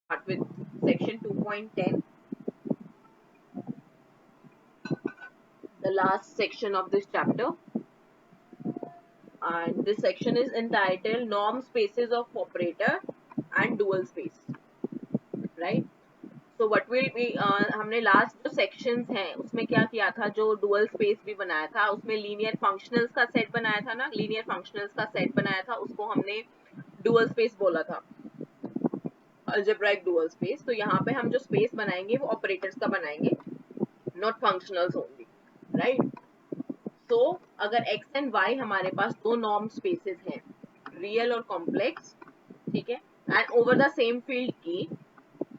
start with section 2.10, the last section of this chapter, and this section is entitled norm spaces of operator and dual space, right? So what will be हमने last जो sections हैं उसमें क्या किया था, जो dual space भी बनाया था उसमें लीनियर फंक्शनल्स का सेट बनाया था ना, लीनियर फंक्शनल्स का सेट बनाया था, उसको हमने डुअल स्पेस बोला था, अलजेब्राइक डुअल स्पेस। तो यहाँ पे हम जो स्पेस बनाएंगे वो ऑपरेटर्स का बनाएंगे, नॉट फंक्शनल्स ओनली, राइट? तो अगर x एंड y हमारे पास दो नॉर्म स्पेसेस हैं, रियल और कॉम्प्लेक्स, ठीक है, and over the same field की,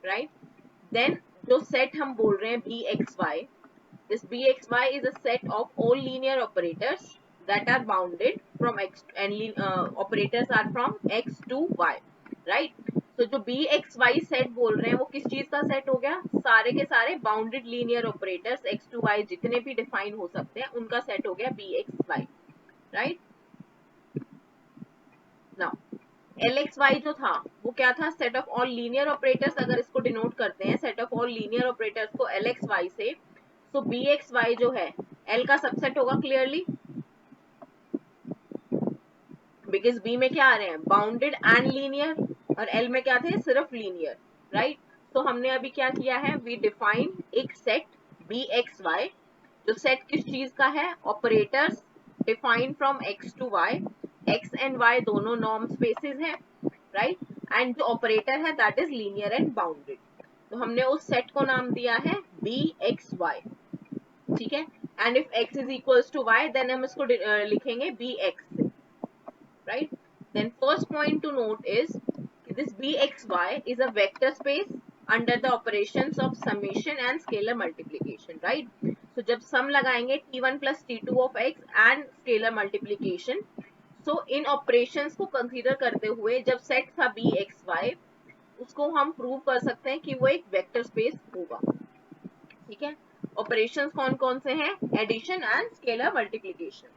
राइट, देन जो सेट हम बोल रहे हैं bxy, this bxy is a set of all linear operators that are bounded from x, and operators are from x to y, right? तो जो bxy set बोल रहे हैं वो किस चीज का सेट हो गया, सारे के सारे bounded linear operators x to y जितने भी डिफाइन हो सकते हैं उनका सेट हो गया bxy, राइट? नाउ LXY जो था वो क्या था, set of all linear operators. अगर इसको डिनोट करते हैं set of all linear operators को LXY से, तो BXY जो है L का सबसेट होगा क्लियरली, बिकॉज B में क्या आ रहे हैं, बाउंडेड एंड लीनियर, और L में क्या थे, सिर्फ लीनियर, राइट? तो हमने अभी क्या किया है, वी डिफाइन एक सेट BXY, जो सेट किस चीज का है, operators defined from x to y, x and y दोनों नॉर्म स्पेसेस हैं, राइट? एंड जो ऑपरेटर है that is linear and bounded. तो हमने उस सेट को नाम दिया है BXY, ठीक है? And if x is equals to y then हम इसको लिखेंगे BX से, right? Then first point to note is this bxy is a vector space under the operations of summation and scalar multiplication, right? So जब sum लगाएंगे t1 plus t2 of x and scalar multiplication, so in operations को consider करते हुए जब set था bxy, उसको हम prove कर सकते हैं कि वो एक vector space होगा, ठीक है? Operations कौन कौन से हैं, addition and scalar multiplication.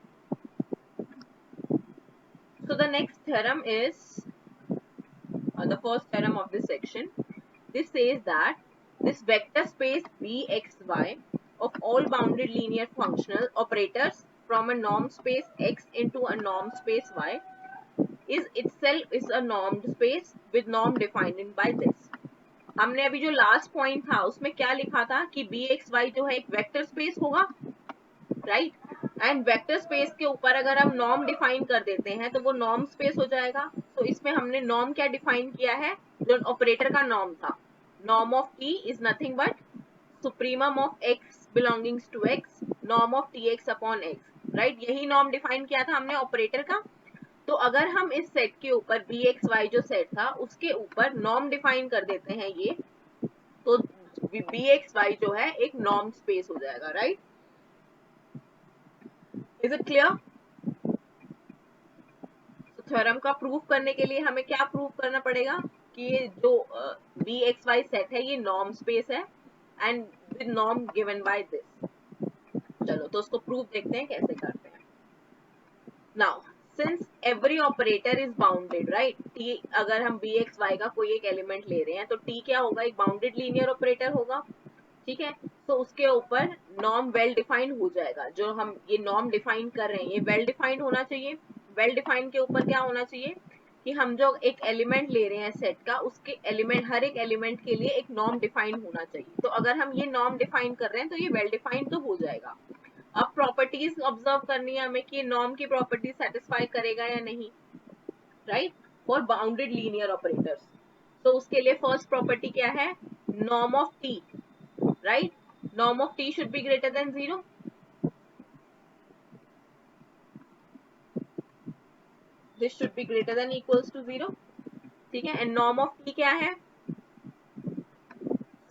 So the next theorem is the first theorem of this section. This says that this vector space Vxy of all bounded linear functional operators from a norm space X into a norm space Y is itself is a normed space with norm defined by this. हमने अभी जो last point था उसमें क्या लिखा था कि Bxy जो है एक वेक्टर स्पेस होगा, राइट? एंड वेक्टर स्पेस के ऊपर अगर हम नॉर्म डिफाइन कर देते हैं तो वो नॉर्म स्पेस हो जाएगा। तो इसमें हमने नॉर्म क्या डिफाइन किया है, जो ऑपरेटर का नॉर्म था, norm of T is nothing but supremum of x belongings to x, norm of T x upon x, right? यही नॉर्म डिफाइन किया था हमने ऑपरेटर का। तो अगर हम इस सेट के ऊपर बी एक्स वाई जो सेट था उसके ऊपर नॉर्म डिफाइन कर देते हैं ये, तो बी एक्स वाई जो है एक नॉर्म स्पेस हो जाएगा, राइट? Is it clear? तो थ्योरम का प्रूफ करने के लिए हमें क्या प्रूफ करना पड़ेगा कि ये जो बी एक्स वाई सेट है ये नॉर्म स्पेस है and with norm given by this. चलो तो उसको प्रूफ देखते हैं कैसे करते हैं। Now since every operator is bounded, right? T, अगर हम बी एक्स वाई का कोई एक एलिमेंट ले रहे हैं तो टी क्या होगा, एक बाउंडेड लीनियर ऑपरेटर होगा, ठीक है? तो उसके ऊपर नॉर्म वेल डिफाइंड हो जाएगा। जो हम ये नॉर्म डिफाइन कर रहे हैं ये वेल डिफाइंड होना चाहिए। वेल डिफाइंड के ऊपर क्या होना चाहिए कि हम जो एक एलिमेंट ले रहे हैं सेट का, उसके एलिमेंट, हर एक एलिमेंट के लिए एक नॉर्म डिफाइन होना चाहिए। तो अगर हम ये नॉर्म डिफाइन कर रहे हैं तो ये वेल डिफाइंड तो हो जाएगा। अब प्रॉपर्टीज ऑब्जर्व करनी है हमें कि नॉर्म की प्रॉपर्टीज सेटिस्फाई करेगा या नहीं, right? For bounded linear operators. तो उसके लिए फर्स्ट प्रॉपर्टी क्या है, norm of T, right? Norm of t should be greater than 0. This should be greater than equals to 0. ठीक है? And norm of t क्या है,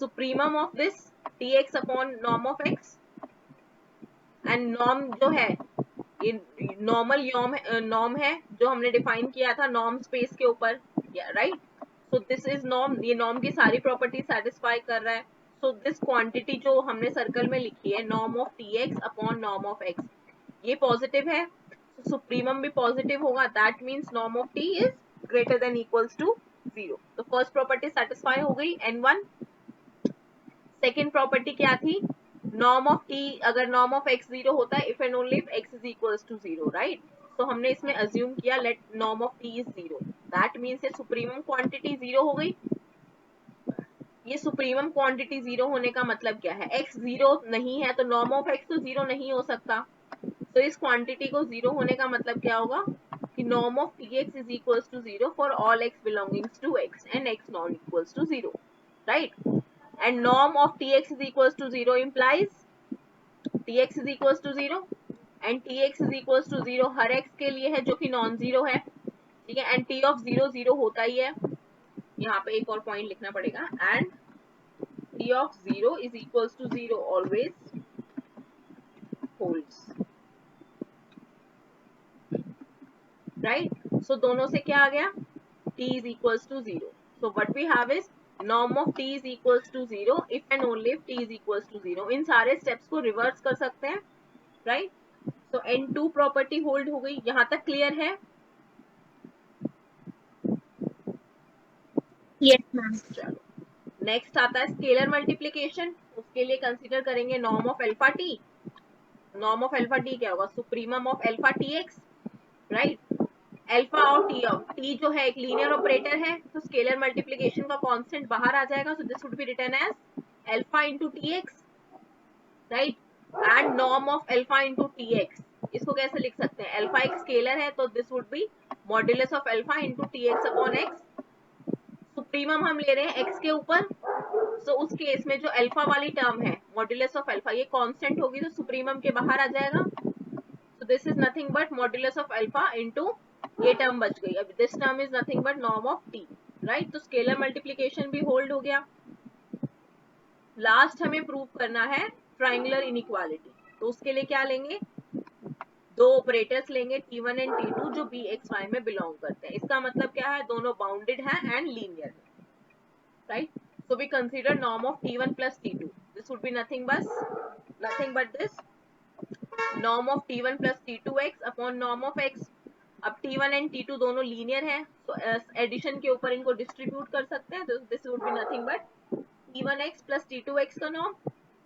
supremum of this tx upon norm of x. And norm जो है ये normal norm है जो हमने डिफाइन किया था नॉर्म स्पेस के ऊपर, right? So this is norm, ये नॉर्म की सारी प्रॉपर्टी सेटिस्फाई कर रहा है। सो दिस क्वांटिटी जो हमने सर्कल में लिखी है norm of T x upon norm of x, ये पॉजिटिव है, सुप्रीमम भी पॉजिटिव होगा, that means norm of T is greater than equals to 0। तो फर्स्ट प्रॉपर्टी सेटिस्फाई हो गई N1। सेकेंड प्रॉपर्टी क्या थी, नॉर्म ऑफ टी, अगर नॉर्म ऑफ x 0 होता है if and only if x is equals to 0, right. तो हमने इसमें अज्यूम किया let norm of t is 0, that means ये सुप्रीमम क्वांटिटी 0 हो गई। ये सुप्रीमम क्वांटिटी 0 होने का मतलब क्या है, x 0 नहीं है तो नॉर्म ऑफ x तो 0 नहीं हो सकता। तो इस क्वांटिटी को 0 होने का मतलब क्या होगा कि norm of tx is equals to 0 for all x belongings to x and x non equals to 0, right? And norm of tx is equals to 0 implies tx is equals to 0 and tx is equals to 0 her x के लिए है जो कि non zero है, ठीक है। and t of 0 0 होता ही है, यहाँ पे एक और पॉइंट लिखना पड़ेगा, and t of 0 is equals to 0 always holds, right? so दोनों से क्या आ गया, t is equals to 0. So what we have is norm of t is equals to 0 if and only if t is equals to 0. इन सारे steps को reverse कर सकते हैं, right? So N2 property hold हो गई, यहाँ तक clear है? Yes, ma'am. चलो नेक्स्ट आता है स्केलर मल्टीप्लीकेशन। उसके लिए कंसीडर करेंगे norm of alpha T. Norm of alpha T क्या होगा, supremum of alpha T x, right. Alpha और टी जो है एक लीनियर ऑपरेटर है, तो स्केलर मल्टीप्लीकेशन का कांस्टेंट बाहर आ जाएगा, so this would be written as alpha into T x, right. And norm of alpha into T x, इसको कैसे लिख सकते हैं, अल्फा एक स्केलर है तो this would B modulus of alpha into T x upon x. Supremum हम ले रहे हैं x के ऊपर, तो उस केस में जो अल्फा वाली टर्म है मॉड्यूलस ऑफ अल्फा ये कांस्टेंट होगी तो सुप्रीमम के बाहर आ जाएगा, so this is nothing but modulus of alpha into ये टर्म बच गई। अब this term is nothing but norm of t, right? तो स्केलर मल्टीप्लीकेशन भी होल्ड हो गया। लास्ट हमें प्रूव करना है ट्राइंगुलर इनइक्वालिटी, तो उसके लिए क्या लेंगे, दो ऑपरेटर्स लेंगे T1 एंड T2 जो BXY में बिलोंग करते हैं। इसका मतलब क्या है, दोनों बाउंडेड है एंड लीनियर है, right? So we consider norm of T1 plus T2. This would be nothing but this norm of T1 plus T2x upon norm of x. अब T1 एंड T2 दोनों लीनियर है, तो addition के ऊपर इनको distribute कर सकते हैं, तो this would be nothing but T1x plus T2x का नॉर्म,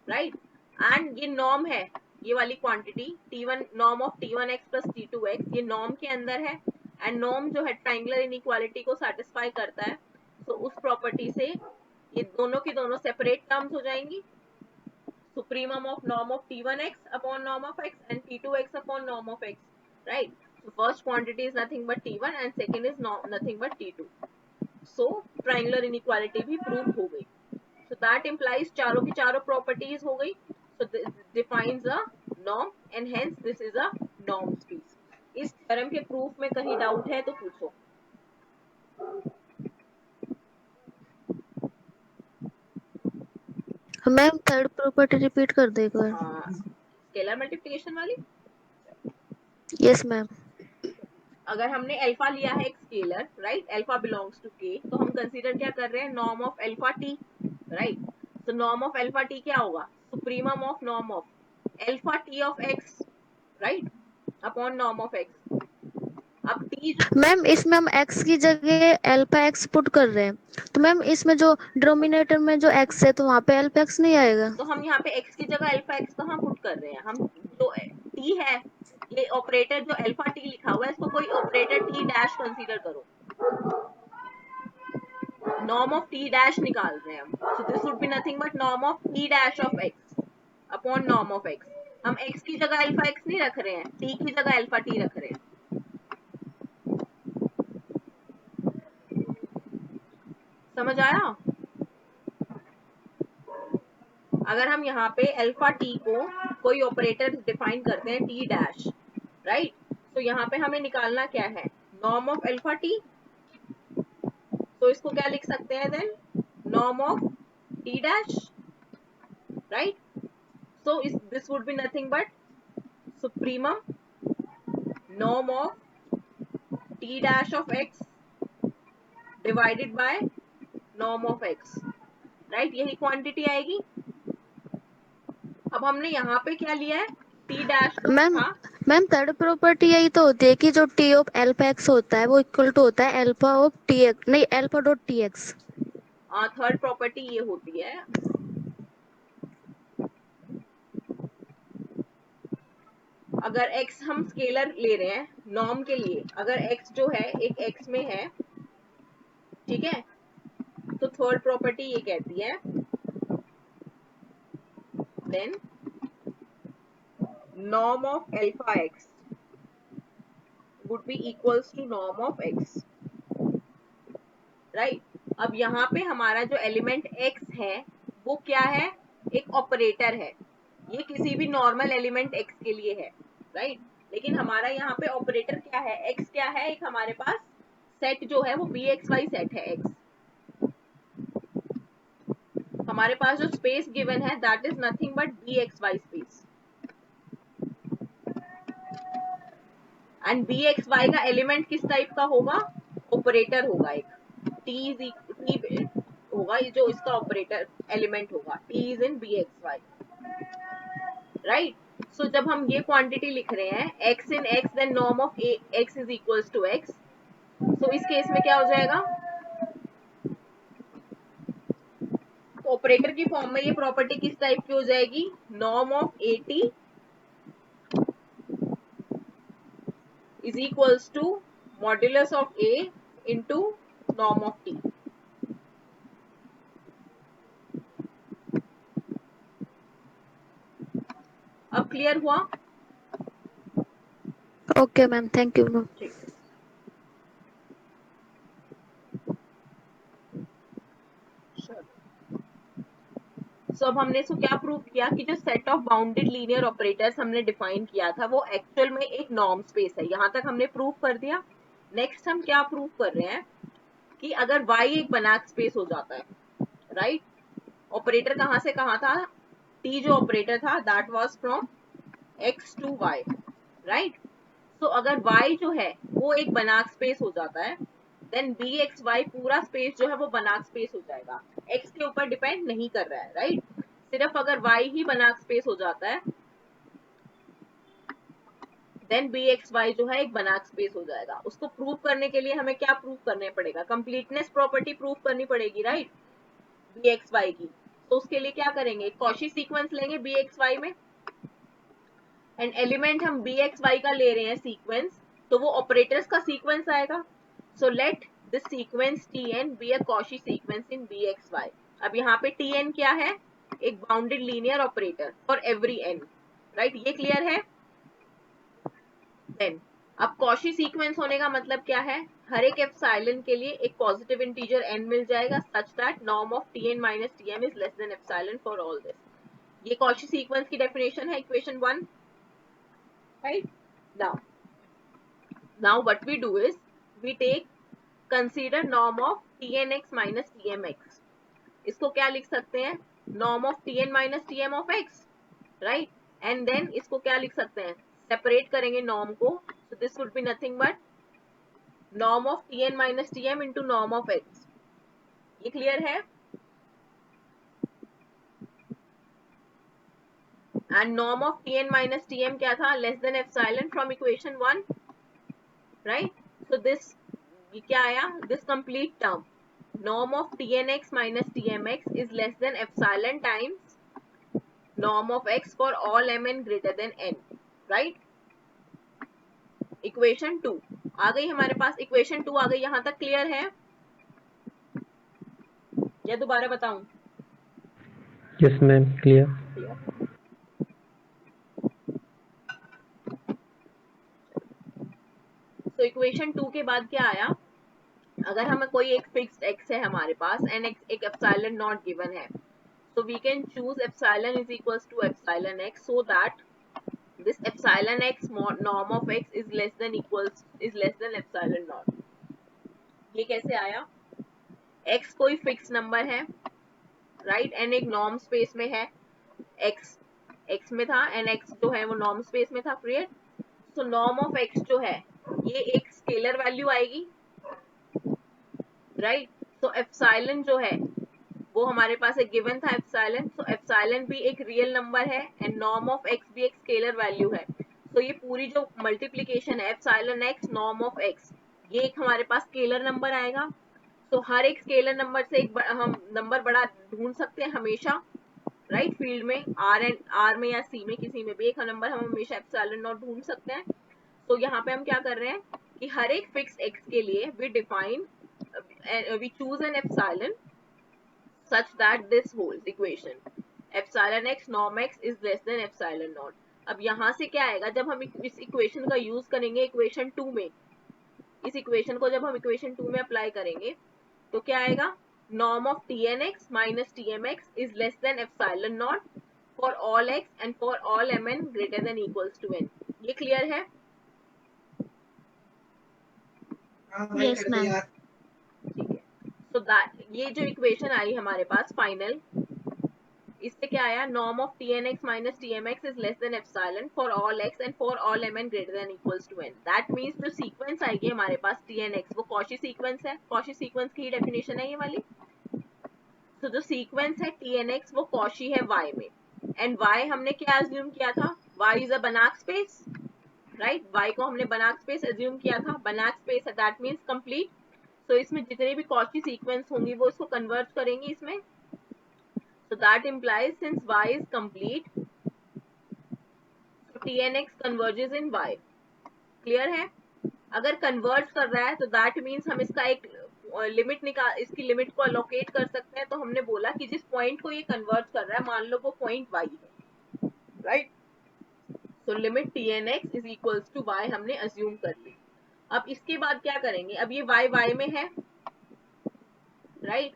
राइट। एंड ये नॉर्म है, ये वाली quantity T1 norm of T1x plus T2x ये नॉर्म के अंदर है, एंड नॉर्म जो है ट्राइंगुलर इनइक्वालिटी को सेटिस्फाई करता है, तो उस प्रॉपर्टी से ये दोनों की दोनों सेपरेट टर्म्स हो जाएंगी, supremum of norm of T1x upon norm of x and T2x upon norm of x, right? So first quantity is nothing but T1 and second is nothing but T2. So triangular inequality भी prove हो गई, so that implies चारों की चारों properties हो गई, so this defines a norm and hence this is a norm space. इस theorem के proof में कहीं doubt है तो पूछो। मैम थर्ड प्रॉपर्टी रिपीट कर दे एक बार। स्केलर मल्टीप्लिकेशन वाली, यस मैम। अगर हमने अल्फा लिया है एक scalar, right, alpha belongs to K, तो हम कंसीडर क्या कर रहे हैं, norm of alpha T, right. तो नॉर्म ऑफ अल्फा टी क्या होगा, supremum of norm of alpha T of x, right, upon norm of x. अब टी मैम इसमें हम x की जगह अल्फा x पुट कर रहे हैं, तो मैम इसमें जो डिनोमिनेटर में जो x है तो वहाँ पे अल्फा x नहीं आएगा। तो हम यहाँ पे x की जगह अल्फा x कहाँ पुट कर रहे हैं, हम जो t है ये ऑपरेटर जो अल्फा टी लिखा हुआ है इसको कोई ऑपरेटर t डैश कंसीडर करो, norm of t dash निकाल रहे हैं हम, so this would be nothing but norm of t dash of x upon norm of x. हम x की जगह अल्फा x नहीं रख रहे हैं, t की जगह अल्फा t रख रहे हैं। समझ आया? अगर हम यहाँ पे अल्फा t को कोई ऑपरेटर डिफाइन करते हैं t डैश, राइट, तो यहाँ पे हमें निकालना क्या है, norm of अल्फा t, तो इसको क्या लिख सकते हैं then, norm of t dash, right? So this would be nothing but supremum norm of t dash of x divided by norm of x, right? यही क्वांटिटी आएगी। अब हमने यहाँ पे क्या लिया है, t dash जो मैम था मैम थर्ड प्रॉपर्टी यही तो होती है कि जो टी ऑफ एल्फा एक्स होता है वो इक्वल टू होता है एल्फा ऑफ टी एक्स, नहीं alpha dot T x. Third property ये होती है, अगर x हम स्केलर ले रहे हैं नॉर्म के लिए, अगर x जो है एक x में है, ठीक है, तो थर्ड प्रॉपर्टी ये कहती है then norm of alpha x would be equals to norm of x, right. अब यहाँ पे हमारा जो एलिमेंट x है वो क्या है, एक ऑपरेटर है, ये किसी भी नॉर्मल एलिमेंट x के लिए है, राइट। लेकिन हमारा यहाँ पे ऑपरेटर क्या है, x क्या है, एक हमारे पास सेट जो है वो bxy सेट है x, हमारे पास जो स्पेस गिवन है that is nothing but bxy space, and bxy का एलिमेंट किस टाइप का होगा, ऑपरेटर होगा एक, t होगा, ये जो इसका ऑपरेटर एलिमेंट होगा, t is in bxy, right. So जब हम ये क्वांटिटी लिख रहे हैं x in x then norm of x is equals to x, so इस केस में क्या हो जाएगा, तो ऑपरेटर की फॉर्म में ये प्रॉपर्टी किस टाइप की हो जाएगी, norm of at is equals to modulus of a into norm of t। अब क्लियर हुआ, okay ma'am, thank you ma'am. ठीक। सो अब हमने इसको क्या प्रूव किया कि जो set of bounded linear operators हमने डिफाइन किया था वो एक्चुअल में एक नॉर्म स्पेस है, यहां तक हमने प्रूव कर दिया। नेक्स्ट हम क्या प्रूव कर रहे हैं कि अगर y एक बनाक स्पेस हो जाता है, राइट, ऑपरेटर कहां से कहां था, t जो ऑपरेटर था that was from x to y, right. So अगर y जो है वो एक बनाक स्पेस हो जाता है देन bxy पूरा स्पेस जो है वो बनाक स्पेस हो जाएगा, x के ऊपर डिपेंड नहीं कर रहा है, राइट। सिर्फ अगर y ही बनाक स्पेस हो जाता है देन bxy जो है एक बनाक स्पेस हो जाएगा। उसको प्रूव करने के लिए हमें क्या प्रूव करने पड़ेगा, कंप्लीटनेस प्रॉपर्टी प्रूव करनी पड़ेगी, राइट, bxy की। तो उसके लिए क्या करेंगे, कॉशी सीक्वेंस लेंगे bxy में, एंड एलिमेंट हम bxy का ले रहे हैं सीक्वेंस, तो वो ऑपरेटर्स का सीक्वेंस आएगा। So let this sequence tn be a Cauchy sequence in bxy। अब यहाँ पे tn क्या है, एक bounded linear operator for every n, right, ये क्लियर है। देन अब कॉशी सीक्वेंस होने का मतलब क्या है, हर एक एप्सिलॉन के लिए एक पॉजिटिव इंटीजर n मिल जाएगा such that norm of tn minus tm is less then epsilon for all this. ये कॉशी सीक्वेंस की डेफिनेशन है equation 1, right। Now what we do is we take consider norm of tnx minus tmx, इसको क्या लिख सकते हैं, norm of tn minus tm of x, right, and then इसको क्या लिख सकते हैं, सेपरेट करेंगे norm को, so this would be nothing but norm of tn minus tm into norm of x। ये क्लियर है, and norm of tn minus tm क्या था, less than epsilon from equation 1, right। So this ये क्या आया, this complete term norm of tnx minus tmx is less than epsilon times norm of x for all mn greater than n, right। Equation 2 आ गई हमारे पास, equation 2 आ गई, यहां तक क्लियर है या दोबारा बताऊं, यस मैम, क्लियर। तो इक्वेशन 2 के बाद क्या आया, अगर हमें कोई एक फिक्स्ड x है हमारे पास एंड एक एप्सिलॉन नॉट गिवन है, so we can choose epsilon is equals to epsilon x so that this epsilon x norm of x is less than epsilon naught। ये कैसे आया, x कोई फिक्स नंबर है, right, and एक norm space में है, x में था एंड x जो है वो नॉर्म स्पेस में था, clear. So norm of x जो है ये एक स्केलर वैल्यू आएगी, राइट। सो एप्सिलॉन जो है वो हमारे पास एक गिवन था एप्सिलॉन, सो एप्सिलॉन भी एक रियल नंबर है एंड नॉर्म ऑफ x भी एक स्केलर वैल्यू है। तो ये पूरी जो मल्टीप्लीकेशन है epsilon x norm of x, ये एक हमारे पास स्केलर नंबर आएगा। तो हर एक स्केलर नंबर से एक हम नंबर बड़ा ढूंढ सकते हैं हमेशा, राइट। फील्ड में आर में या सी में किसी में भी एक नंबर हम हमेशा एप्सिलॉन नॉट ढूंढ सकते हैं। तो यहाँ पे हम क्या कर रहे हैं कि हर एक फिक्स एक्स के लिए we choose an epsilon such that this holds equation epsilon x norm x is less than epsilon naught। अब यहाँ से क्या आएगा, जब हम इस इक्वेशन का यूज करेंगे इक्वेशन 2 में, इस इक्वेशन को जब हम इक्वेशन 2 में अप्लाई करेंगे तो क्या आएगा, norm of tnx minus tmx is less than epsilon naught for all x and for all mn greater than equals to n। ये क्लियर है? Yes ma'am. ठीक है। सो दैट ये जो इक्वेशन आई हमारे पास फाइनल, इससे क्या आया, norm of tnx minus tmx is less than epsilon for all x and for all mn greater than equals to n। that means जो सीक्वेंस आएगी हमारे पास tnx वो कॉची सीक्वेंस है, कॉची सीक्वेंस की डेफिनेशन है ये वाली। तो जो सीक्वेंस है tnx वो कॉची है y में, एंड y हमने क्या अज्यूम किया था, y is a Banach space, right. y को हमने बनाक स्पेस अज्यूम किया था, बनाक स्पेस है दैट मीन्स कंप्लीट। तो इसमें जितने भी कॉची सीक्वेंस होंगी वो इसको कन्वर्ट करेंगी इसमें। So that implies since y is complete, so tnx converges in y। Clear है? अगर कन्वर्ज कर रहा है तो दैट मीन्स हम इसका एक लिमिट निकाल, इसकी लिमिट को अलोकेट कर सकते हैं। तो हमने बोला कि जिस पॉइंट को ये कन्वर्ज कर रहा है मान लो वो पॉइंट y है, right. So limit tnx is equals to y हमने अज्यूम कर ली। अब इसके बाद क्या करेंगे, अब ये y में है, राइट।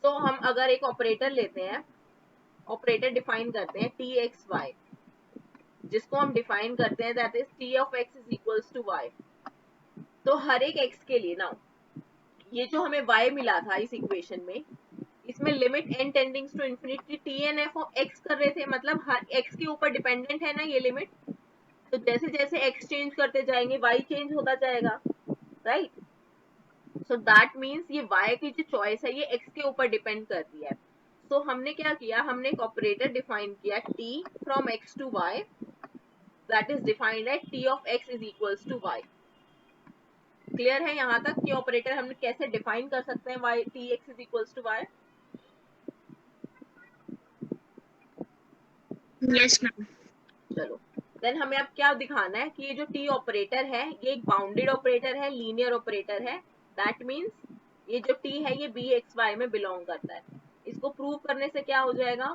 तो हम अगर एक ऑपरेटर लेते हैं, ऑपरेटर डिफाइन करते हैं txy, जिसको हम डिफाइन करते हैं that is t of x is equals to y। तो हर एक x के लिए ना, ये जो हमें y मिला था इस इक्वेशन में, इसमें limit n tendings to infinity tn f of x कर रहे थे, मतलब हर x के ऊपर डिपेंडेंट है ना ये लिमिट। तो जैसे जैसे x चेंज करते जाएंगे y चेंज होता जाएगा, राइट। सो दैट मीन्स ये y की जो चॉइस है ये x के ऊपर डिपेंड करती है। तो हमने क्या किया, हमने एक ऑपरेटर डिफाइन किया t from x to y that is defined as t of x is equals to y। Clear है यहाँ तक कि ऑपरेटर हम कैसे डिफाइन कर सकते हैं y t x is equals to y? Yes ma'am. चलो देन हमें अब क्या दिखाना है कि ये जो t ऑपरेटर है ये एक बाउंडेड ऑपरेटर है, लीनियर ऑपरेटर है। दैट मीन्स ये जो t है ये bxy में बिलोंग करता है। इसको प्रूव करने से क्या हो जाएगा,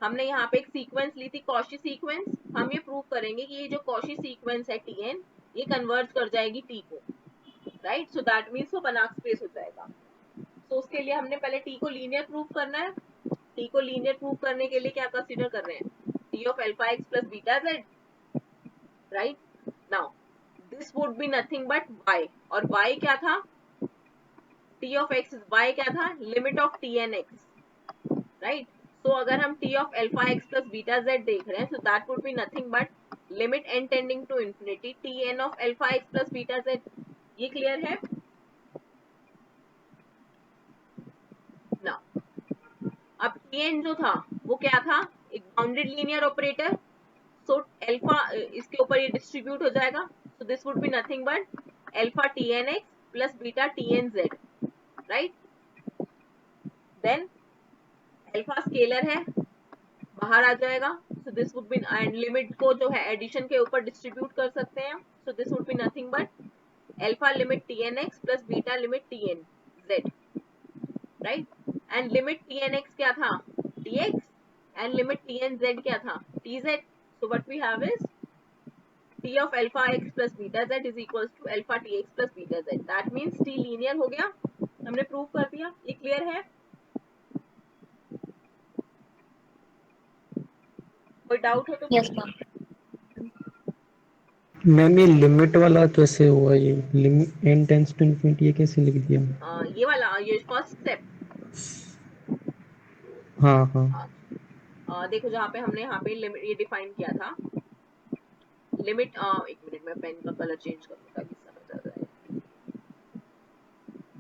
हमने यहाँ पे एक सीक्वेंस ली थी कॉची सीक्वेंस, हम ये प्रूव करेंगे कि ये जो कॉची सीक्वेंस है tn ये कन्वर्ज कर जाएगी t को, राइट। सो दैट मीन्स वो बनाक स्पेस हो जाएगा। तो उसके लिए हमने पहले t को लीनियर प्रूव करना है। t को लीनियर प्रूव करने के लिए क्या कंसीडर कर रहे हैं, t of alpha x plus beta z, right. Now this would be nothing but y, और y क्या था, t of x y क्या था, limit of tn x, right. तो अगर हम t of alpha x plus beta z देख रहे हैं so that would be nothing but limit n tending to infinity tn of alpha x plus beta z। ये clear है ना? अब tn जो था वो क्या था, एक bounded linear operator. So alpha इसके ऊपर ये डिस्ट्रीब्यूट हो जाएगा, so this would be nothing but alpha tn x plus beta tn z, right. Then alpha scalar है बाहर आ जाएगा, so this would be, and limit को जो है एडिशन के ऊपर डिस्ट्रीब्यूट कर सकते हैं। So this would be nothing but alpha limit tnx plus beta limit tnz, right. And limit tnx क्या था, tx, एंड लिमिट tnz क्या था, tz। So what we have is t of alpha x plus beta z is equals to alpha tx plus beta z। That means t linear हो गया, हमने prove कर दिया। ये क्लियर है? कोई डाउट हो तो यस मैम। मैम ये लिमिट वाला कैसे हुआ, ये limit n tends to infinity ये कैसे लिख दिया? ये वाला, ये फर्स्ट स्टेप। हाँ हाँ। देखो जहाँ पे हमने यहाँ पे लिमिट ये डिफाइन किया था, लिमिट एक मिनट में पेन का कलर चेंज कर दूँ ताकि समझ आ जाए।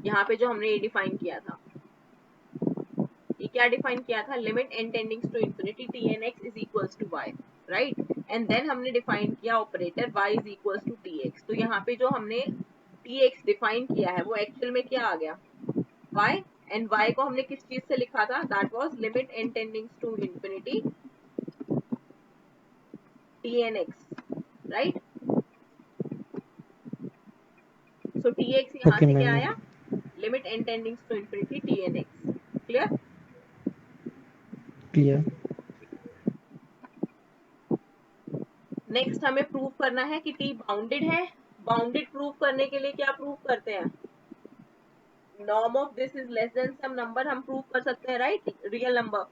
यहाँ पे जो हमने ये डिफाइन किया था, ये क्या डिफाइन किया था, limit n tendings to infinity tn x is equals to y, right. And then हमने डिफाइन किया operator y is equal to tx। तो यहाँ पे जो हमने tx डिफाइन किया है वो एक्चुअल में क्या आ गया, y, एंड y को हमने किस चीज से लिखा था, that was limit n tending to infinity tnx, right. So tx यहाँ ओके से क्या मैम। आया, limit n tending to infinity tnx। Clear. Clear. Next हमें प्रूव करना है कि t बाउंडेड है। बाउंडेड प्रूव करने के लिए क्या प्रूव करते हैं, norm of this is less than some number हम प्रूव कर सकते हैं, राइट, रियल नंबर।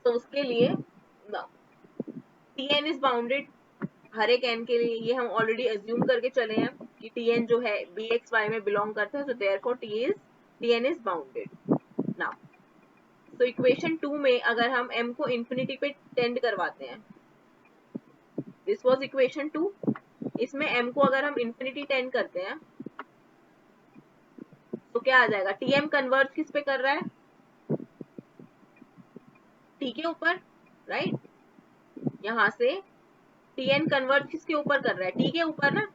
तो उसके लिए tn इज बाउंडेड हर एक n के लिए, ये हम ऑलरेडी अज्यूम करके चले हैं कि tn जो है bxy में बिलोंग करता है, so therefore tn is bounded. Now तो इक्वेशन 2 में अगर हम m को इंफिनिटी पे टेंड करवाते हैं, दिस वाज इक्वेशन 2, इसमें m को अगर हम इंफिनिटी टेंड करते हैं तो क्या आ जाएगा, tm कन्वर्ज किस पे कर रहा है, t के ऊपर, राइट। यहां से tn कन्वर्ज किसके ऊपर कर रहा है, t के ऊपर ना।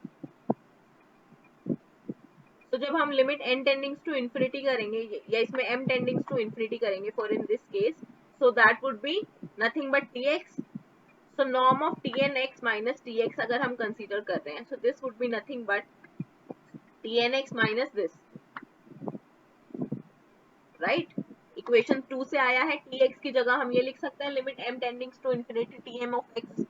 तो जब हम limit n tending to infinity करेंगे या इसमें m टेंडिंग टू इंफिनिटी करेंगे for in this case, so that would be nothing but tx। So norm of tnx minus tx अगर हम कंसीडर कर रहे हैं, so this would be nothing but tnx minus this, right. Equation 2 से आया है, tx की जगह हम ये लिख सकते हैं limit m tending to infinity tm of x,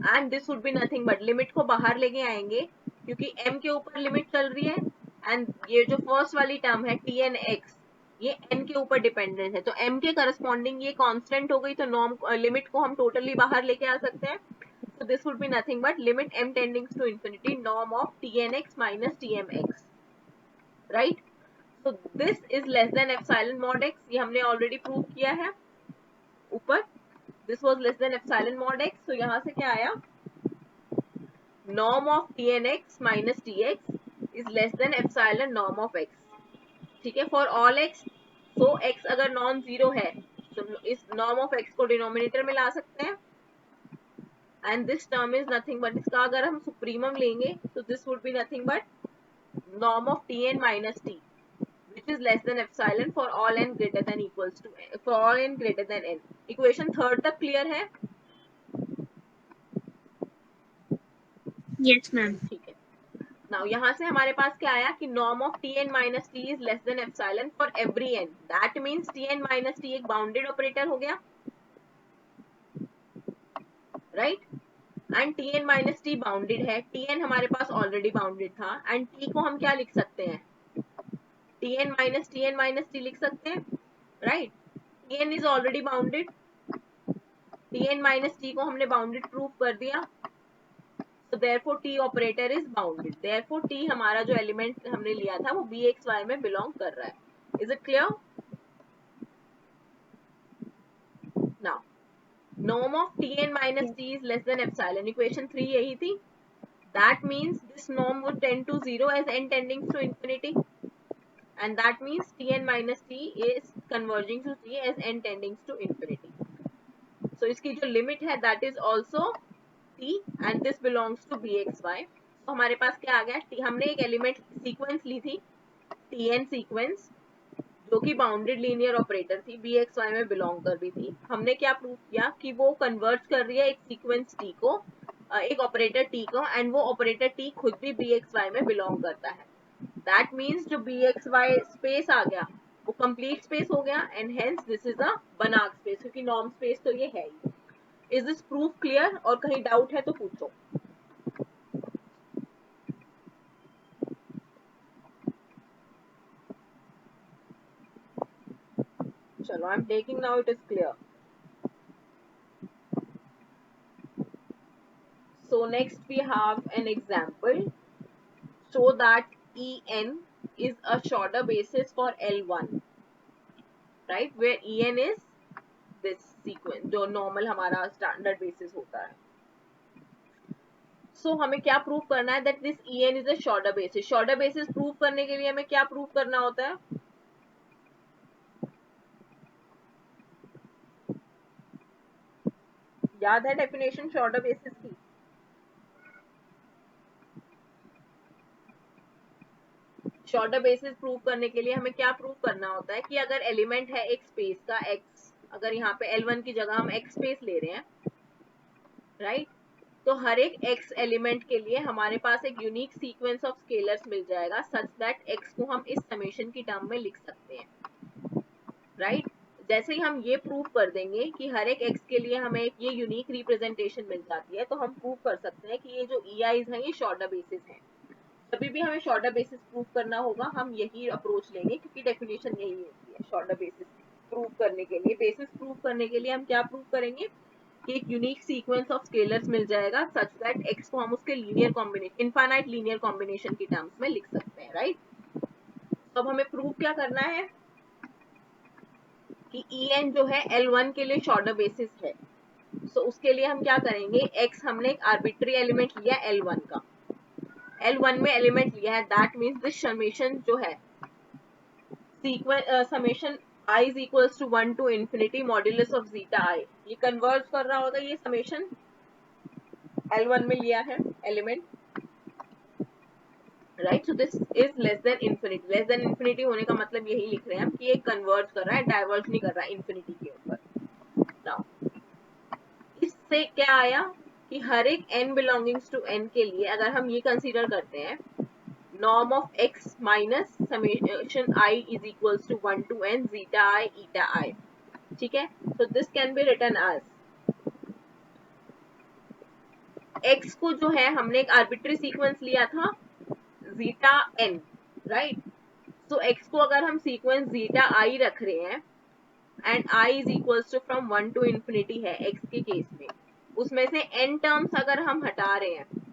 and this would be nothing but, limit को बाहर लेके आएंगे क्योंकि m के ऊपर लिमिट चल रही है, एंड ये जो फर्स्ट वाली टर्म है tnx ये n के ऊपर डिपेंडेंट है, तो m के करस्पॉन्डिंग ये कांस्टेंट हो गई, तो नॉर्म लिमिट को हम टोटली बाहर लेके आ सकते हैं। so this would be nothing but limit m tending to infinity norm of tnx minus tmx, right। so this is less than epsilon mod x, ये हमने ऑलरेडी प्रूव किया है ऊपर, this was less than epsilon mod x। so यहाँ से क्या आया, norm of tnx minus tx is less than epsilon norm of x, ठीक है, for all x। so x अगर नॉन जीरो है तो इस norm of x को डिनोमिनेटर में ला सकते हैं, and this term is nothing but, इसका अगर हम सुप्रीमम लेंगे तो this would be nothing but norm of tn minus t which is less than epsilon for all n greater than equals to n, for all n greater than n। Equation third तक clear है, yes ma'am. ठीक है। Now यहाँ से हमारे पास क्या आया कि norm of tn minus t is less than epsilon for every n, that means tn minus t एक बाउंडेड ऑपरेटर हो गया, right. And tn minus t bounded है, tn हमारे पास ऑलरेडी बाउंडेड था, एंड t को हम क्या लिख सकते हैं, tn माइनस t लिख सकते हैं, right. tn is already bounded, tn minus t को हमने बाउंडेड प्रूव कर दिया, so therefore t operator is bounded, therefore t हमारा जो एलिमेंट हमने लिया था वो bxy में बिलोंग कर रहा है। Is it clear. Now norm of tn minus t is less than epsilon, equation 3 यही थी, that means this norm would tend to 0 as n tending to infinity, and that means tn minus t is converging to 0 as n tending to infinity। so इसकी जो limit है that is also t and this belongs to bxy। तो हमारे पास क्या आ गया, हमने एक एलिमेंट सीक्वेंस ली थी tn सीक्वेंस जो कि बाउंडेड लीनियर ऑपरेटर थी, bxy में बिलोंग कर रही थी। हमने क्या प्रूव किया कि वो कन्वर्ट कर रही है एक सीक्वेंस t को, एक ऑपरेटर t को, एंड वो ऑपरेटर t खुद भी bxy में बिलोंग करता है। दैट मीन्स जो bxy स्पेस आ गया वो कंप्लीट स्पेस हो गया, and hence this is a Banach space, क्योंकि नॉर्म स्पेस तो ये है ही। इज दिस प्रूफ क्लियर, और कहीं डाउट है तो पूछो। चलो, I am taking now, it is clear. So next we have an example. Show that En is a shorter basis for L1, right? Where En is this sequence, जो normal हमारा standard basis होता है। So हमें क्या prove करना है, that this En is a shorter basis। shorter basis prove करने के लिए हमें क्या प्रूव करना होता है, याद है डेफिनेशन शॉर्टर बेसिस की? शॉर्टर बेसिस प्रूव करने के लिए हमें क्या प्रूव करना होता है कि अगर एलिमेंट है एक स्पेस का x, अगर यहाँ पे L1 की जगह हम x स्पेस ले रहे हैं, राइट, तो हर एक x एलिमेंट के लिए हमारे पास एक यूनिक सीक्वेंस ऑफ स्केलर्स मिल जाएगा सच दैट x को हम इस समेशन की टर्म में लिख सकते हैं, राइट। जैसे ही हम ये प्रूव कर देंगे कि हर एक x के लिए हमें ये यूनिक रिप्रेजेंटेशन मिल जाती है, तो हम प्रूव कर सकते हैं कि ये जो EIs हैं ये शॉर्टर बेसिस हैं। कभी भी हमें शॉर्टर बेसिस प्रूव करना होगा, हम यही अप्रोच लेंगे क्योंकि डेफिनेशन यही होती है शॉर्टर बेसिस प्रूव करने के लिए। बेसिस प्रूव करने के लिए हम क्या प्रूव करेंगे कि एक यूनिक सीक्वेंस ऑफ स्केलर्स मिल जाएगा सच दैट x को हम उसके linear combination, infinite linear combination की टर्म्स में लिख सकते हैं, राइट। तो अब हमें प्रूव क्या करना है कि En जो है L1 के लिए शॉर्टर बेसिस है। सो उसके लिए हम क्या करेंगे, x हमने एक आर्बिट्री एलिमेंट लिया L1 का, L1 में एलिमेंट लिया है, दैट मीन्स दिस समेशन जो है sequence summation I is equals to 1 to infinity modulus of zeta I, ये कन्वर्ज कर रहा होगा, ये समेशन L1 में लिया है element, right. So this is less then infinity. Less than infinity होने का मतलब यही लिख रहे हैं हम कि ये कन्वर्ज कर रहा है, डाइवर्ज नहीं कर रहा है इन्फिनिटी के ऊपर। नाउ इससे क्या आया कि हर एक n बिलोंगिंग्स टू n के लिए अगर हम ये कंसीडर करते हैं norm of x minus summation I is equals to 1 to n zeta I eta I, ठीक है। so this can be written as x को जो है हमने एक आर्बिट्री सीक्वेंस लिया था zeta n, right. so x को अगर हम सीक्वेंस zeta I रख रहे हैं and I is equals to from 1 to infinity है x के केस में, उसमें से n टर्म्स अगर हम हटा रहे हैं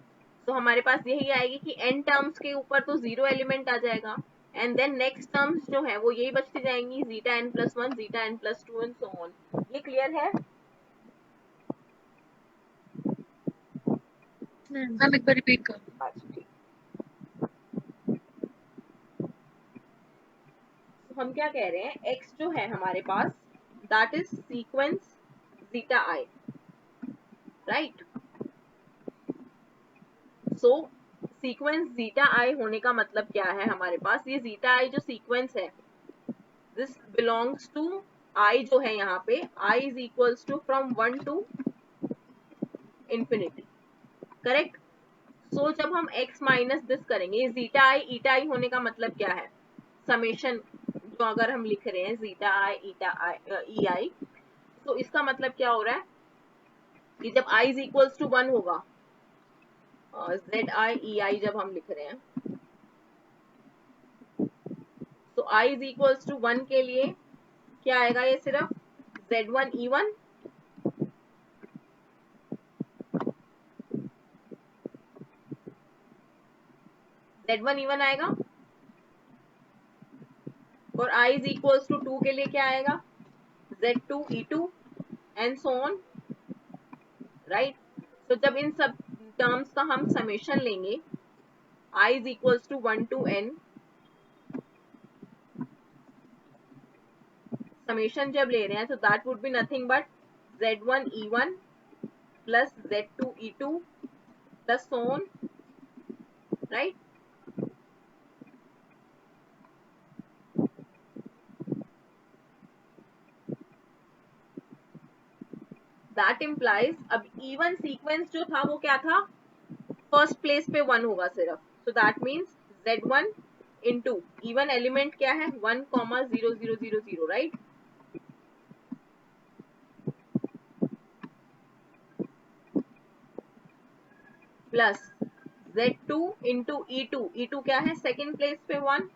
तो हमारे पास यही आएगी कि n टर्म्स के ऊपर तो 0 एलिमेंट आ जाएगा एंड देन नेक्स्ट टर्म्स जो है वो यही बचती जाएंगी, zeta n plus 1, zeta n plus 2 and so on. ये क्लियर है? मैम एक बार रिपीट कर। अच्छा ठीक। तो हम क्या कह रहे हैं, x जो है हमारे पास that is sequence zeta I, right. So sequence zeta I होने का मतलब क्या है, हमारे पास ये zeta I जो सीक्वेंस है दिस बिलोंग्स टू I जो है यहाँ पे I is equals to from 1 to infinity, correct. So जब हम x माइनस दिस करेंगे, zeta I eta I होने का मतलब क्या है, समेशन जो अगर हम लिख रहे हैं zeta I eta I ei, तो इसका मतलब क्या हो रहा है कि जब I is equals to 1 होगा, z I e I जब हम लिख रहे हैं, तो I is equals to 1 के लिए क्या आएगा, ये सिर्फ z1 e1 z1 e1 आएगा, और I is equals to 2 के लिए क्या आएगा, z2 e2 and so on, right. तो जब इन सब टर्म्स का हम समेशन लेंगे I is equals to 1 to n, summation जब ले रहे हैं तो that would be nothing but z1 e1 plus z2 e2 plus so on, right. That implies अब E1 सीक्वेंस जो था वो क्या था, फर्स्ट प्लेस पे 1 होगा सिर्फ, सो that means z1 into E1 element क्या है 1, 0 0 0 0, right. Plus z2 into E2, E2 क्या है सेकेंड प्लेस पे 1।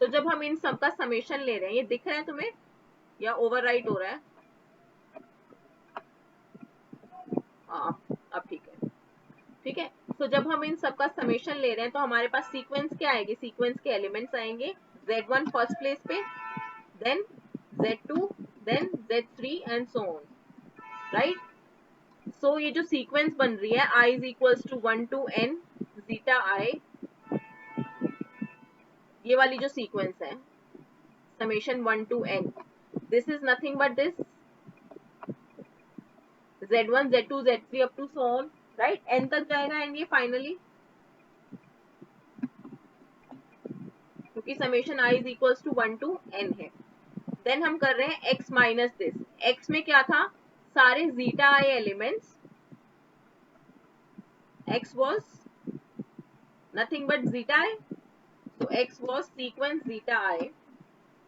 तो जब हम इन सब का समेशन ले रहे हैं, ये दिख रहा है तुम्हें या ओवरराइट हो रहा है? अब ठीक है, ठीक है। तो जब हम इन सब का समेशन ले रहे हैं तो हमारे पास सीक्वेंस क्या आएगी, सीक्वेंस के एलिमेंट्स आएंगे z1 फर्स्ट प्लेस पे, then z2, then z3 and so on, right. So ये जो सीक्वेंस बन रही है I is equals to 1 to n zeta I, ये वाली जो सीक्वेंस है summation 1 to n, this is nothing but this z1 z2 z3 up to so on, right, n तक जाएगा एंड ये फाइनली, क्योंकि summation i is equals to 1 to n है। देन हम कर रहे हैं x माइनस दिस। x में क्या था, सारे zeta i elements, x was nothing but zeta i, so x was sequence zeta i।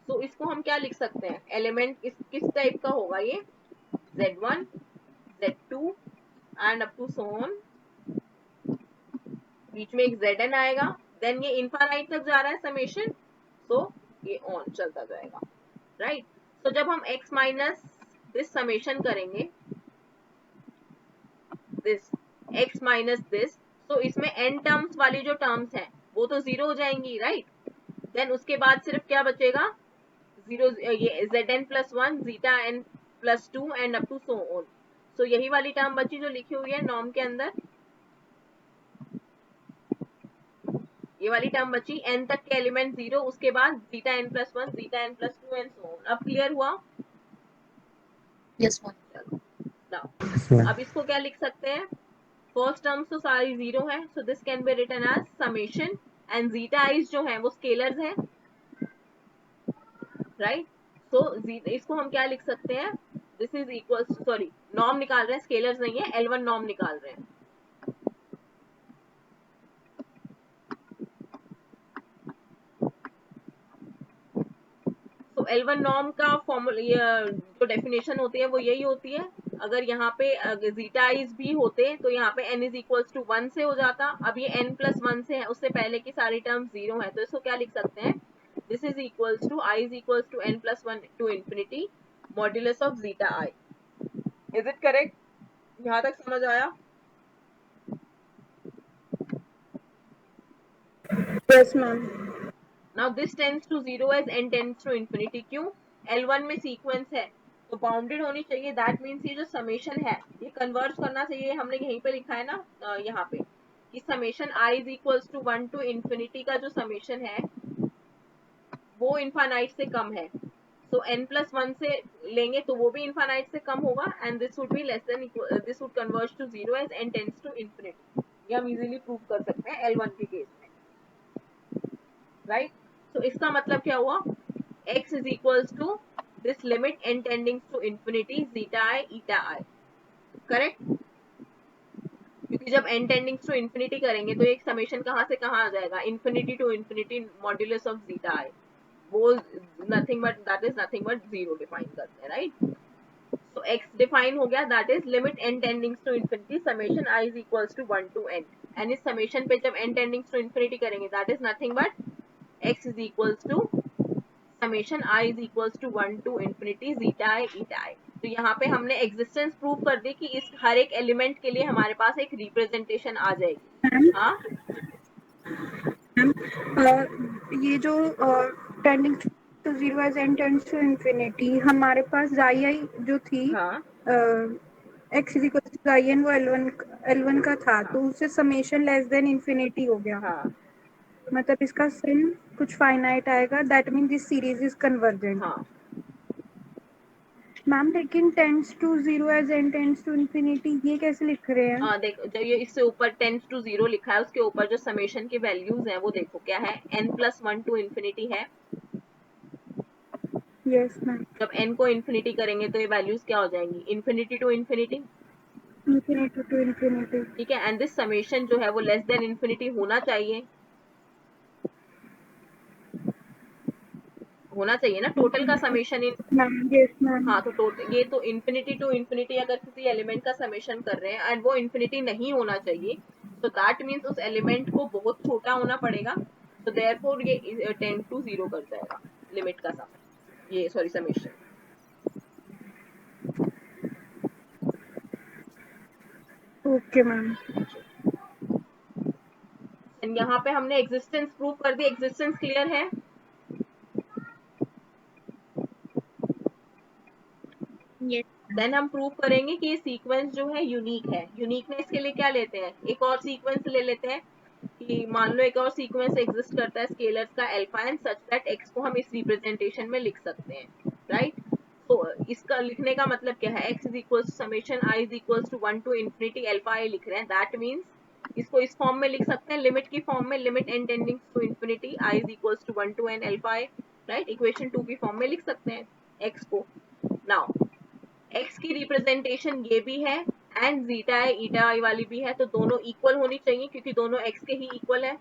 so इसको हम क्या लिख सकते हैं, एलिमेंट किस टाइप का होगा ये, z1 z2 and up to so on, बीच में एक zn आएगा, देन ये इनफाइनाइट तक जा रहा है समेशन, सो ये ऑन चलता जाएगा, राइट। तो जब हम x माइनस दिस समेशन करेंगे, दिस x माइनस दिस, तो इसमें n टर्म्स वाली जो टर्म्स हैं वो तो जीरो हो जाएंगी, राइट। देन उसके बाद सिर्फ क्या बचेगा, जीरो, ये zn plus one, zeta n plus two and up to so on. So यही वाली टर्म बची जो लिखी हुई है नॉर्म के अंदर, ये वाली टर्म बची, n तक के एलिमेंट जीरो, उसके बाद zeta n plus one, zeta n plus two and so on. अब क्लियर हुआ? Yes ma'am. चलो नाउ Yes, ma'am. अब इसको क्या लिख सकते हैं, फर्स्ट टर्म्स तो सारी जीरो है, so this can be written as summation, and zeta i's जो है वो स्केलर्स हैं, राइट। सो इसको हम क्या लिख सकते हैं, this is equal, sorry norm निकाल रहे हैं, स्केलर्स नहीं है, L1 नॉर्म निकाल रहे हैं। तो L1 नॉर्म का फॉर्मूला, जो डेफिनेशन होती है वो यही होती है, अगर यहाँ पे जीटा आइज भी होते तो यहाँ पे n इज इक्वल्स टू 1 से हो जाता, अब ये n प्लस 1 से है, उससे पहले की सारी टर्म जीरो है, तो इसको क्या लिख सकते हैं, this is equals to i is equals to n plus 1 to infinity modulus of zeta i। Is it correct? यहाँ तक समझ आया? Yes, ma'am. Now this tends to zero as n tends to infinity, क्यों, L1 में sequence है तो bounded होनी चाहिए, दैट मीन्स ये जो समेशन है ये कन्वर्ज करना चाहिए, हमने यहीं पे लिखा है ना, यहाँ पे कि summation i is equals to 1 to infinity का जो समेशन है वो इनफाइनाइट से कम है, सो n प्लस 1 से लेंगे तो वो भी इनफाइनाइट से कम होगा, and this would be less than, this would converge to zero as n tends to infinity. ये हम इजीली प्रूव कर सकते हैं L1 के केस में, राइट। तो इसका मतलब क्या हुआ, x is equals to this limit n tending to infinity zeta I eta I, correct. क्योंकि जब n टेंडिंग टू इंफिनिटी करेंगे तो एक समेशन कहाँ से कहाँ आ जाएगा, infinity to infinity modulus of zeta I, वो nothing but, that is nothing but zero define करते हैं, राइट। तो x डिफाइन हो गया, that is limit n tending to infinity summation i is equals to 1 to n, and इस summation पे जब n tending to infinity करेंगे that is nothing but x is equals to summation i is equals to 1 to infinity zeta i eta i। तो यहाँ पे हमने existence prove कर दी कि इस हर एक एलिमेंट के लिए हमारे पास एक रिप्रेजेंटेशन आ जाएगी। हाँ ये जो tending to zero as n tends to infinity, हमारे पास i जो थी, हाँ x is equal to n, वो L1 का था, तो उससे समेशन लेस देन इंफिनिटी हो गया, हाँ मतलब इसका सम कुछ फाइनाइट आएगा, that mean this series is convergent. हाँ मैम लेकिन tends to zero as n tends to infinity ये कैसे लिख रहे हैं? देखो, जब ये इससे ऊपर टेंस टू जीरो लिखा है उसके ऊपर जो समेशन की वैल्यूज हैं वो देखो क्या है, n प्लस 1 टू इंफिनिटी है, यस मैम। जब n को इंफिनिटी करेंगे तो ये वैल्यूज क्या हो जाएंगी, infinity to infinity, infinity to infinity. ठीक है, एंड दिस समेशन जो है वो लेस देन इंफिनिटी होना चाहिए, होना चाहिए ना, टोटल का समेशन मैम यस मैम। हाँ, तो टोटल ये तो इंफिनिटी टू इंफिनिटी अगर किसी एलिमेंट का समेशन कर रहे हैं एंड वो इंफिनिटी नहीं होना चाहिए, तो दैट मीन्स उस एलिमेंट को बहुत छोटा होना पड़ेगा, तो देयरफॉर ये टेंड टू जीरो कर जाएगा लिमिट का सम, ये sorry summation. Okay ma'am. And यहाँ पे हमने एग्जिस्टेंस प्रूव कर दी, एग्जिस्टेंस क्लियर है? देन हम प्रूव करेंगे कि ये सीक्वेंस जो है यूनिक है, यूनिकनेस के लिए क्या लेते हैं, एक और सीक्वेंस ले लेते हैं कि मान लो एक और सीक्वेंस एग्जिस्ट करता है स्केलर्स का alpha n, such that x को हम इस रिप्रेजेंटेशन में लिख सकते हैं, राइट। तो इसका लिखने का मतलब क्या है, x is equal to summation i is equal to 1 to infinity alpha i लिख रहे हैं, दैट मीन्स इसको इस फॉर्म में लिख सकते हैं, लिमिट की फॉर्म में, limit n tending to infinity i is equal to 1 to n alpha i, right, equation 2 की फॉर्म में लिख सकते हैं x को. नाउ x की रिप्रेजेंटेशन ये भी है एंड जीटा है ईटा आई वाली भी है, तो दोनों इक्वल होनी चाहिए क्योंकि दोनों x के ही इक्वल है,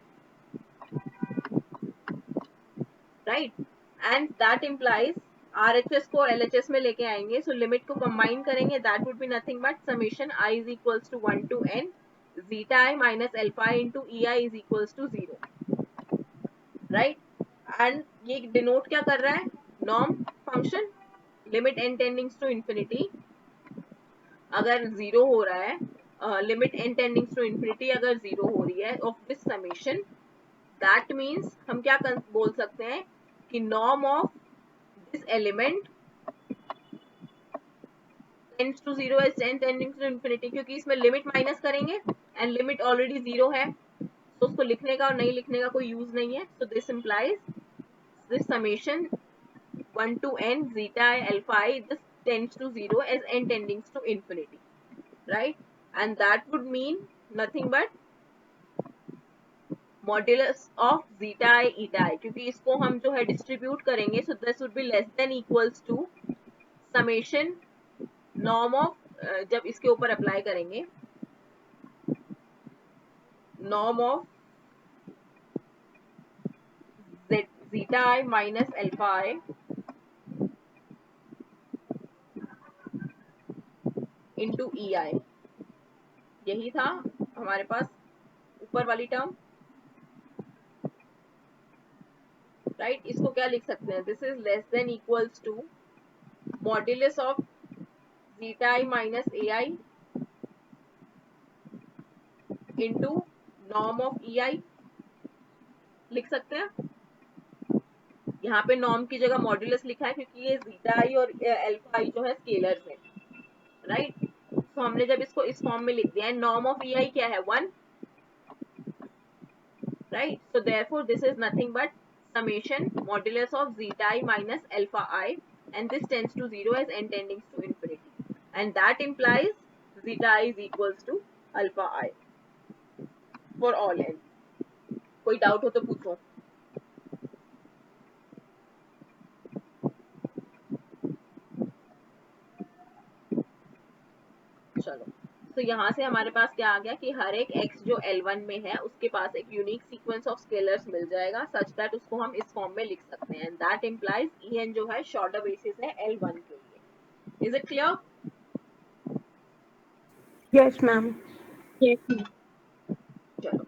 right, and that implies RHS को LHS में लेके आएंगे, सो लिमिट को कंबाइन करेंगे, that would be nothing but summation i is equals to 1 to n zeta i minus alpha i into ei is equals to 0, right. And ये denote क्या कर रहा है, norm function, limit n tendings to infinity अगर 0 हो रहा है, limit n tendings to infinity अगर 0 हो रही है of this summation, that means हम क्या बोल सकते हैं कि norm of this element tends to 0 as n tending to infinity, क्योंकि इसमें लिमिट माइनस करेंगे एंड लिमिट ऑलरेडी 0 है, तो उसको लिखने का और नहीं लिखने का कोई यूज नहीं है. So this implies this summation 1 to n zeta i alpha i this tends to 0 as n tending to infinity, right, and that would mean nothing but modulus of zeta I eta I, क्योंकि इसको हम जो है distribute करेंगे, so this would be less than equals to summation norm of, जब इसके ऊपर apply करेंगे norm of zeta I minus alpha I into E I, यही था हमारे पास ऊपर वाली टर्म, राइट. इसको क्या लिख सकते हैं, this is less than equals to modulus of zeta I minus A I into norm of E I लिख सकते हैं. यहाँ पे नॉर्म की जगह मॉड्यूलस लिखा है क्योंकि ये जीटा आई और अल्फा आई जो है स्केलर्स हैं, राइट. तो हमने जब इसको इस फॉर्म में लिख दिया है, नॉर्म ऑफ ई आई क्या है 1, right. So therefore this is nothing but summation modulus of zeta i minus alpha I, and this tends to 0 as n tending to infinity, and that implies zeta I is equals to alpha I for all n. कोई doubt हो तो पूछो. चलो, तो यहाँ से हमारे पास क्या आ गया कि हर एक x जो L1 में है उसके पास एक यूनिक सीक्वेंस ऑफ स्केलर्स मिल जाएगा सच दैट उसको हम इस फॉर्म में लिख सकते हैं, एंड दैट इम्प्लाइज En जो है शॉर्टर बेसिस है L1 के लिए. Is it clear? Yes ma'am. चलो,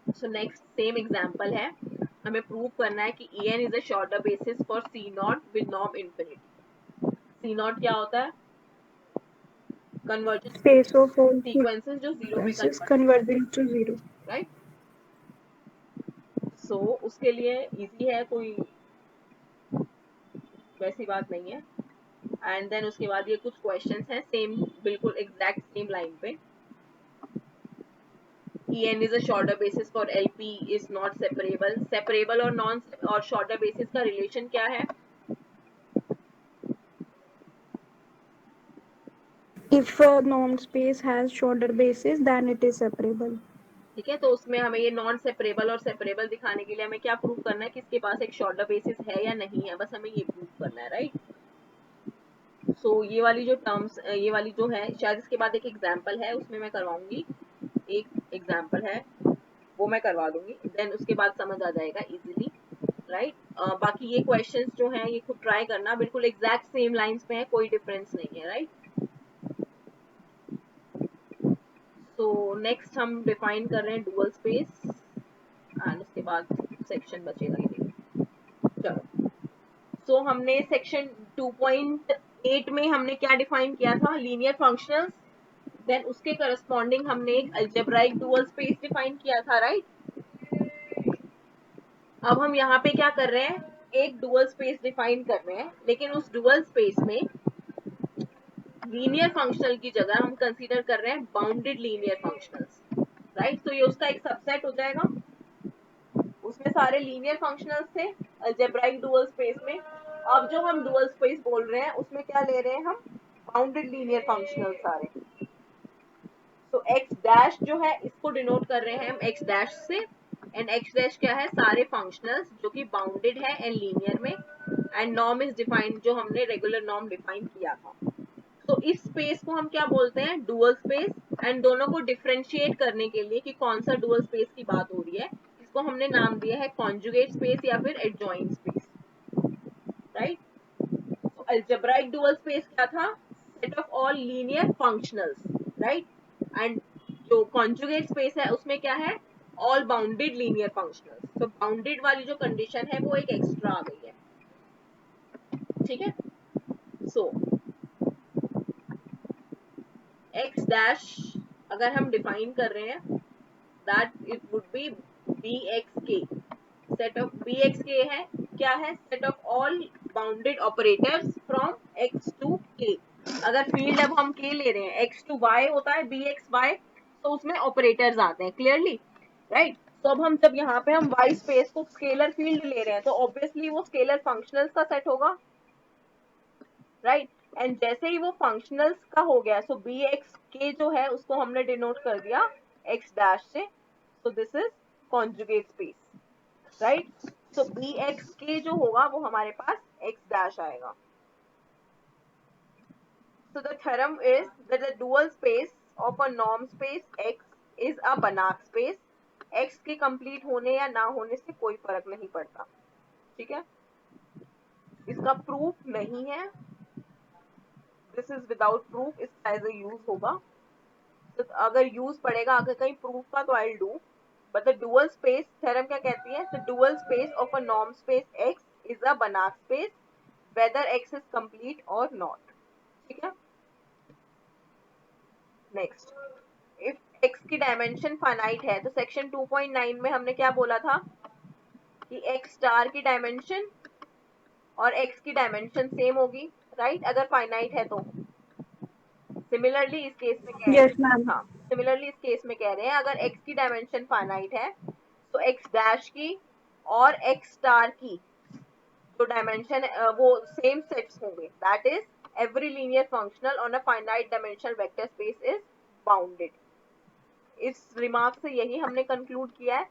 सो नेक्स्ट सेम एग्जांपल है, हमें प्रूव करना है कि En is a shorter basis for C not with norm infinity. C not क्या होता है, convergence space of all sequences जो 0 में कन्वर्जिंग टू 0, राइट. सो उसके लिए इजी है, कोई वैसी बात नहीं है. एंड देन उसके बाद ये कुछ क्वेश्चंस हैं सेम, बिल्कुल एग्जैक्ट सेम लाइन पे. En is a shorter basis for LP is not separable. Separable और नॉन और शॉर्टर बेसिस का रिलेशन क्या है? if a norm space has shorter basis then it is separable. ठीक है, तो उसमें हमें ये नॉन सेपरेबल और सेपरेबल दिखाने के लिए हमें क्या प्रूव करना है कि इसके पास एक शॉर्टर बेसिस है या नहीं है, बस हमें ये प्रूव करना है, राइट. सो ये वाली जो टर्म्स, ये वाली जो है, शायद इसके बाद एक एग्जांपल है उसमें मैं करवाऊंगी, एक एग्जांपल है वो मैं करवा दूंगी, देन उसके बाद समझ आ जाएगा इजीली, राइट. बाकी ये क्वेश्चंस जो हैं ये खुद ट्राई करना, बिल्कुल एग्जैक्ट सेम लाइंस पे है, कोई डिफरेंस नहीं है, राइट. तो नेक्स्ट हम डिफाइन कर रहे हैं डुअल स्पेस, एंड उसके बाद सेक्शन बचेगा ये. चलो, सो हमने सेक्शन 2.8 में हमने क्या डिफाइन किया था, लीनियर फंक्शनल्स, देन उसके करस्पॉन्डिंग हमने एक अलजेब्राइक डुअल स्पेस डिफाइन किया था, राइट. अब हम यहाँ पे क्या कर रहे हैं, एक डुअल स्पेस डिफाइन कर रहे हैं, लेकिन उस डुअल स्पेस में लीनियर फंक्शनल की जगह हम कंसीडर कर रहे हैं बाउंडेड लीनियर फंक्शनल्स, राइट. तो ये उसका एक सबसेट हो जाएगा, उसमें सारे लीनियर फंक्शनल्स थे अलजेब्राइक डुअल स्पेस में, अब जो हम डुअल स्पेस बोल रहे हैं उसमें क्या ले रहे हैं हम, बाउंडेड लीनियर फंक्शनल सारे। तो x डैश जो है इसको डिनोट कर रहे हैं हम x डैश से, एंड x डैश क्या है, सारे फंक्शनल्स जो कि बाउंडेड है एंड लीनियर में, एंड नॉर्म इज डिफाइंड, जो हमने रेगुलर नॉर्म डिफाइन किया था। तो इस स्पेस को हम क्या बोलते हैं, डुअल स्पेस। एंड दोनों को डिफरेंशिएट करने के लिए कि कौन सा डुअल स्पेस की बात हो रही है, इसको हमने नाम दिया है कॉन्जुगेट स्पेस या फिर एडजॉइंट स्पेस, राइट। तो अलजेब्राइक डुअल स्पेस क्या था, set of all linear functionals, right. And जो कॉन्जुगेट स्पेस है उसमें क्या है, ऑल बाउंडेड लीनियर फंक्शनल्स। तो बाउंडेड वाली जो कंडीशन है वो एक एक्स्ट्रा आ गई है, ठीक है। सो x डैश अगर हम डिफाइन कर रहे हैं, that it would be bxk, set of bxk है क्या है, set of all bounded operators from x to k। अगर फील्ड अब हम k ले रहे हैं, x टू y होता है bxy, तो उसमें ऑपरेटर्स आते हैं क्लियरली, राइट। तो अब हम जब यहाँ पे हम y स्पेस को स्केलर फील्ड ले रहे हैं तो ऑब्वियसली वो स्केलर फंक्शनल्स का सेट होगा, राइट। एंड जैसे ही वो फंक्शनल्स का हो गया, सो बी एक्स के जो है उसको हमने डिनोट कर दिया एक्स डैश से, so this is conjugate space, right. So b x के जो होगा वो हमारे पास एक्स डैश आएगा। So the theorem is that the dual space of a norm space X is a Banach space. X के complete होने या ना होने से कोई फर्क नहीं पड़ता, ठीक है। इसका प्रूफ नहीं है, दिस इज विदाउट प्रूफ, इसका एज ए यूज होगा। तो अगर यूज पड़ेगा, अगर कहीं प्रूफ का, तो I do. But the dual space theorem क्या कहती है, the dual space of a norm space X is a Banach space whether X is complete और नॉट, ठीक है। नेक्स्ट, इफ एक्स की डायमेंशन फाइनाइट है, तो सेक्शन 2.9 में हमने क्या बोला था कि एक्स स्टार की डायमेंशन और एक्स की डायमेंशन सेम होगी, राइट, अगर फाइनाइट है तो। सिमिलरली इस केस में कह रहे यस हैं, मैम। हाँ, सिमिलरली इस केस में कह रहे हैं अगर x की डायमेंशन फाइनाइट है तो x डैश की और x स्टार की जो डायमेंशन वो सेम सेट्स होंगे, that is every linear functional on a finite dimensional vector space is bounded. इस रिमार्क से यही हमने कंक्लूड किया है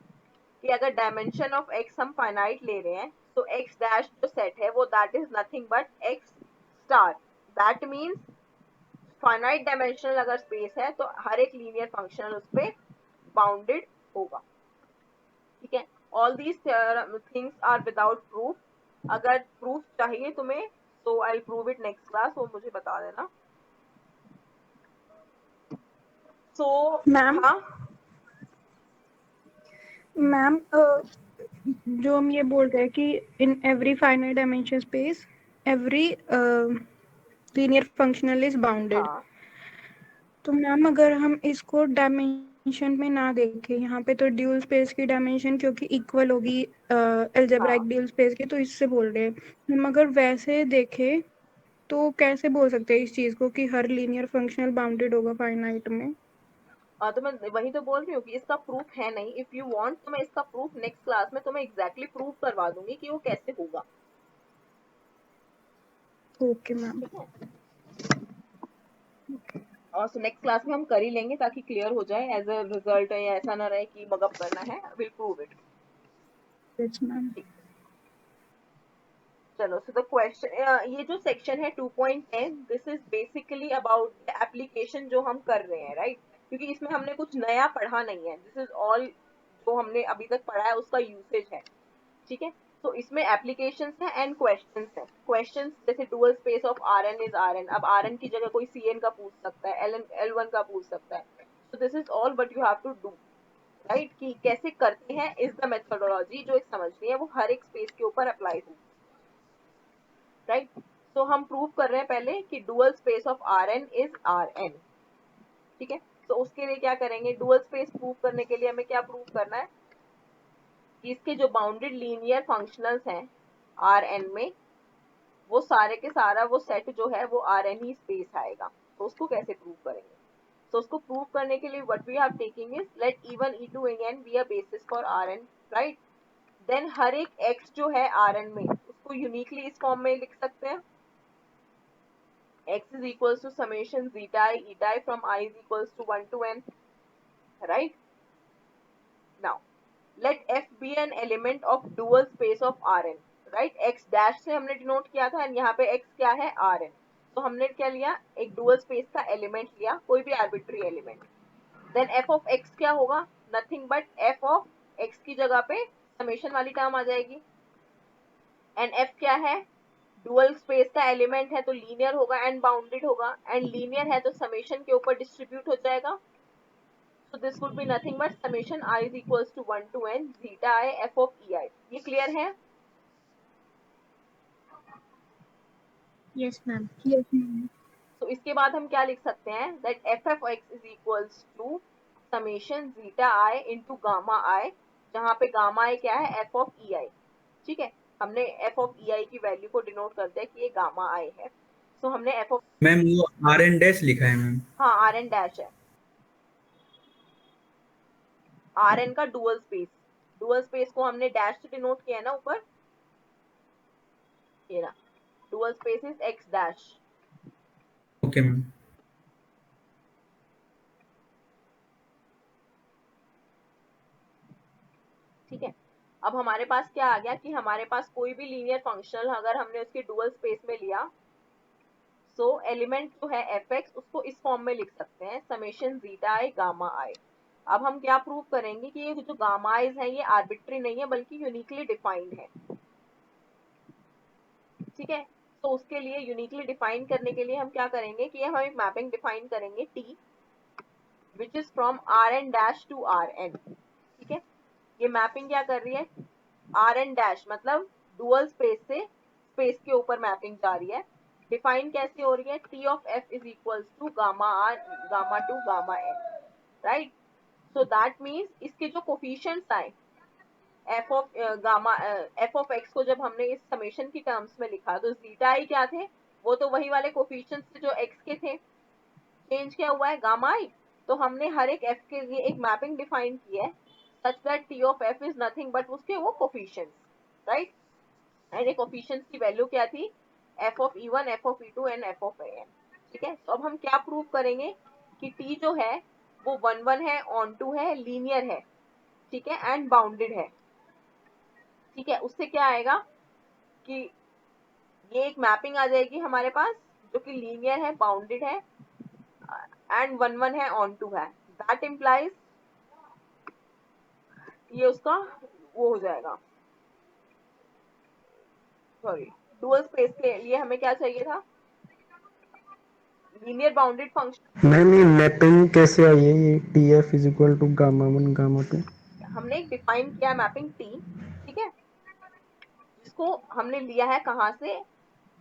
कि अगर डायमेंशन ऑफ x हम फाइनाइट ले रहे हैं तो x डैश जो सेट है वो that is nothing but x star, that means finite dimensional अगर स्पेस है तो हर एक लीनियर फंक्शनल उस पे बाउंडेड होगा, ठीक है। All these things are without proof. अगर प्रूफ चाहिए तुम्हें तो I will prove it next class, वो मुझे बता देना। सो मैम हाँ, मैम जो हम ये बोल रहे हैं कि in every finite dimension space every linear functional is bounded, हाँ, तो मैम अगर हम इसको डायमेंशन में ना देखें, यहाँ पे तो ड्यूल स्पेस की डायमेंशन क्योंकि इक्वल होगी अलजेब्राइक हाँ, ड्यूल स्पेस के, तो इससे बोल रहे हैं हम। अगर वैसे देखें तो कैसे बोल सकते हैं इस चीज को कि हर लीनियर फंक्शनल बाउंडेड होगा फाइनाइट में? तो मैं वही तो बोल रही हूँ कि इसका प्रूफ है नहीं। इफ यू वांट तो मैं इसका प्रूफ नेक्स्ट क्लास में तुम्हें एग्जैक्टली प्रूफ करवा दूंगी कि वो कैसे होगा, ओके मैम। ठीक है। और सो नेक्स्ट क्लास में हम कर ही लेंगे ताकि क्लियर हो जाए एज अ रिजल्ट, या ऐसा ना रहे कि मगअप करना है, will prove it. Yes ma'am. चलो, सो द क्वेश्चन, ये जो सेक्शन है 2.10, this is basically about the application जो हम कर रहे हैं, राइट, क्योंकि इसमें हमने कुछ नया पढ़ा नहीं है, दिस इज ऑल जो हमने अभी तक पढ़ा है उसका यूसेज है, ठीक है। तो इसमें एप्लीकेशंस हैं एंड क्वेश्चंस हैं। क्वेश्चंस जैसे dual space of R n is R n, अब आर एन की जगह कोई सी एन का पूछ सकता है, एल एन एल वन का पूछ सकता है। So this is all but you have to do, right, कि कैसे करते हैं इज द मेथोडोलॉजी जो एक समझनी है वो हर एक स्पेस के ऊपर अप्लाई होगी, राइट। तो हम प्रूव कर रहे हैं पहले कि dual space of R n is R n, ठीक है। तो उसके लिए क्या करेंगे, डुअल स्पेस प्रूव करने के लिए हमें क्या प्रूव करना है कि इसके जो बाउंडेड लीनियर फंक्शनल्स हैं आर एन में, वो सारे के सारा वो सेट जो है वो आर एन ही स्पेस आएगा। तो उसको कैसे प्रूव करेंगे, तो उसको प्रूव करने के लिए what we are taking is let E1 E2 En be a basis for R N, right. Then हर एक x जो है आर एन में इसको यूनिकली इस फॉर्म में लिख सकते हैं, x is equals to summation zeta I eta I from I is equals to 1 to n, right? Now let f be an element of dual space of Rn, right? x dash से हमने denote किया था and यहाँ पे x क्या है Rn, तो हमने क्या लिया, एक डुअल स्पेस का एलिमेंट लिया, कोई भी arbitrary element. Then f of x क्या होगा, nothing but f of x की जगह पे समेशन वाली टर्म आ जाएगी. एंड f क्या है, डुअल स्पेस का एलिमेंट है तो लीनियर होगा एंड बाउंडेड होगा, एंड लीनियर है तो समेशन के ऊपर डिस्ट्रीब्यूट हो जाएगा. So this would be nothing but summation I is equals to 1 to n zeta I f of ei. ये क्लियर है? Yes ma'am. तो इसके बाद हम क्या लिख सकते हैं, that f of x is equals to summation zeta I into gamma I, जहाँ पे gamma I क्या है, f of ei. ठीक है, हमने f of ei की वैल्यू को डिनोट करते हैं कि ये gamma I है. तो हमने f of, मैम वो RN डैश लिखा है मैम. हाँ Rn डैश है, Rn का डुअल स्पेस, डुअल स्पेस को हमने डैश से डिनोट किया है ना ऊपर, ये ना, dual space is x dash. Okay ma'am. ठीक है, अब हमारे पास क्या आ गया कि हमारे पास कोई भी लीनियर फंक्शनल अगर हमने उसके डुअल स्पेस में लिया, सो एलिमेंट जो है fx उसको इस फॉर्म में लिख सकते हैं, समेशन जीटा आई गामा आई. अब हम क्या प्रूव करेंगे कि ये जो गामा आईज है ये आर्बिट्री नहीं है बल्कि यूनिकली डिफाइंड है. ठीक है, तो उसके लिए यूनिकली डिफाइन करने के लिए हम क्या करेंगे कि हम एक मैपिंग डिफाइन करेंगे t which is from Rn dash to Rn. ठीक है, ये मैपिंग क्या कर रही है, Rn डैश मतलब डुअल स्पेस से स्पेस के ऊपर मैपिंग जा रही है. डिफाइन कैसे हो रही है, t of f is equals to gamma r gamma to gamma n, right? So that means इसके जो कोफिशिएंट्स आए f of gamma f of x को जब हमने इस समेशन की टर्म्स में लिखा तो जीटा आई क्या थे, वो तो वही वाले कोफिशिएंट्स थे जो x के थे. चेंज क्या हुआ है, गामा आई. तो हमने हर एक f के लिए एक मैपिंग डिफाइन की है such that t of f is nothing but उसके वो कोफिशिएंट्स, राइट? एंड ये कोफिशिएंट्स की वैल्यू क्या थी, f of e1 f of e2 and f of an. ठीक है, तो अब हम क्या प्रूव करेंगे कि t जो है वो 1 1 है, ऑन टू है, लीनियर है. ठीक है, एंड बाउंडेड है. ठीक है, उससे क्या आएगा कि ये एक मैपिंग आ जाएगी हमारे पास जो कि लीनियर है, बाउंडेड है एंड 1 1 है, ऑन टू है. दैट इम्प्लाइज ये उसका वो हो जाएगा, सॉरी, डुअल स्पेस के लिए हमें क्या चाहिए था, लीनियर बाउंडेड फंक्शन. मैम ये मैपिंग कैसे आई है, ये t f is equal to gamma 1 gamma 2? हमने एक डिफाइन किया मैपिंग t. ठीक है, जिसको हमने लिया है कहाँ से,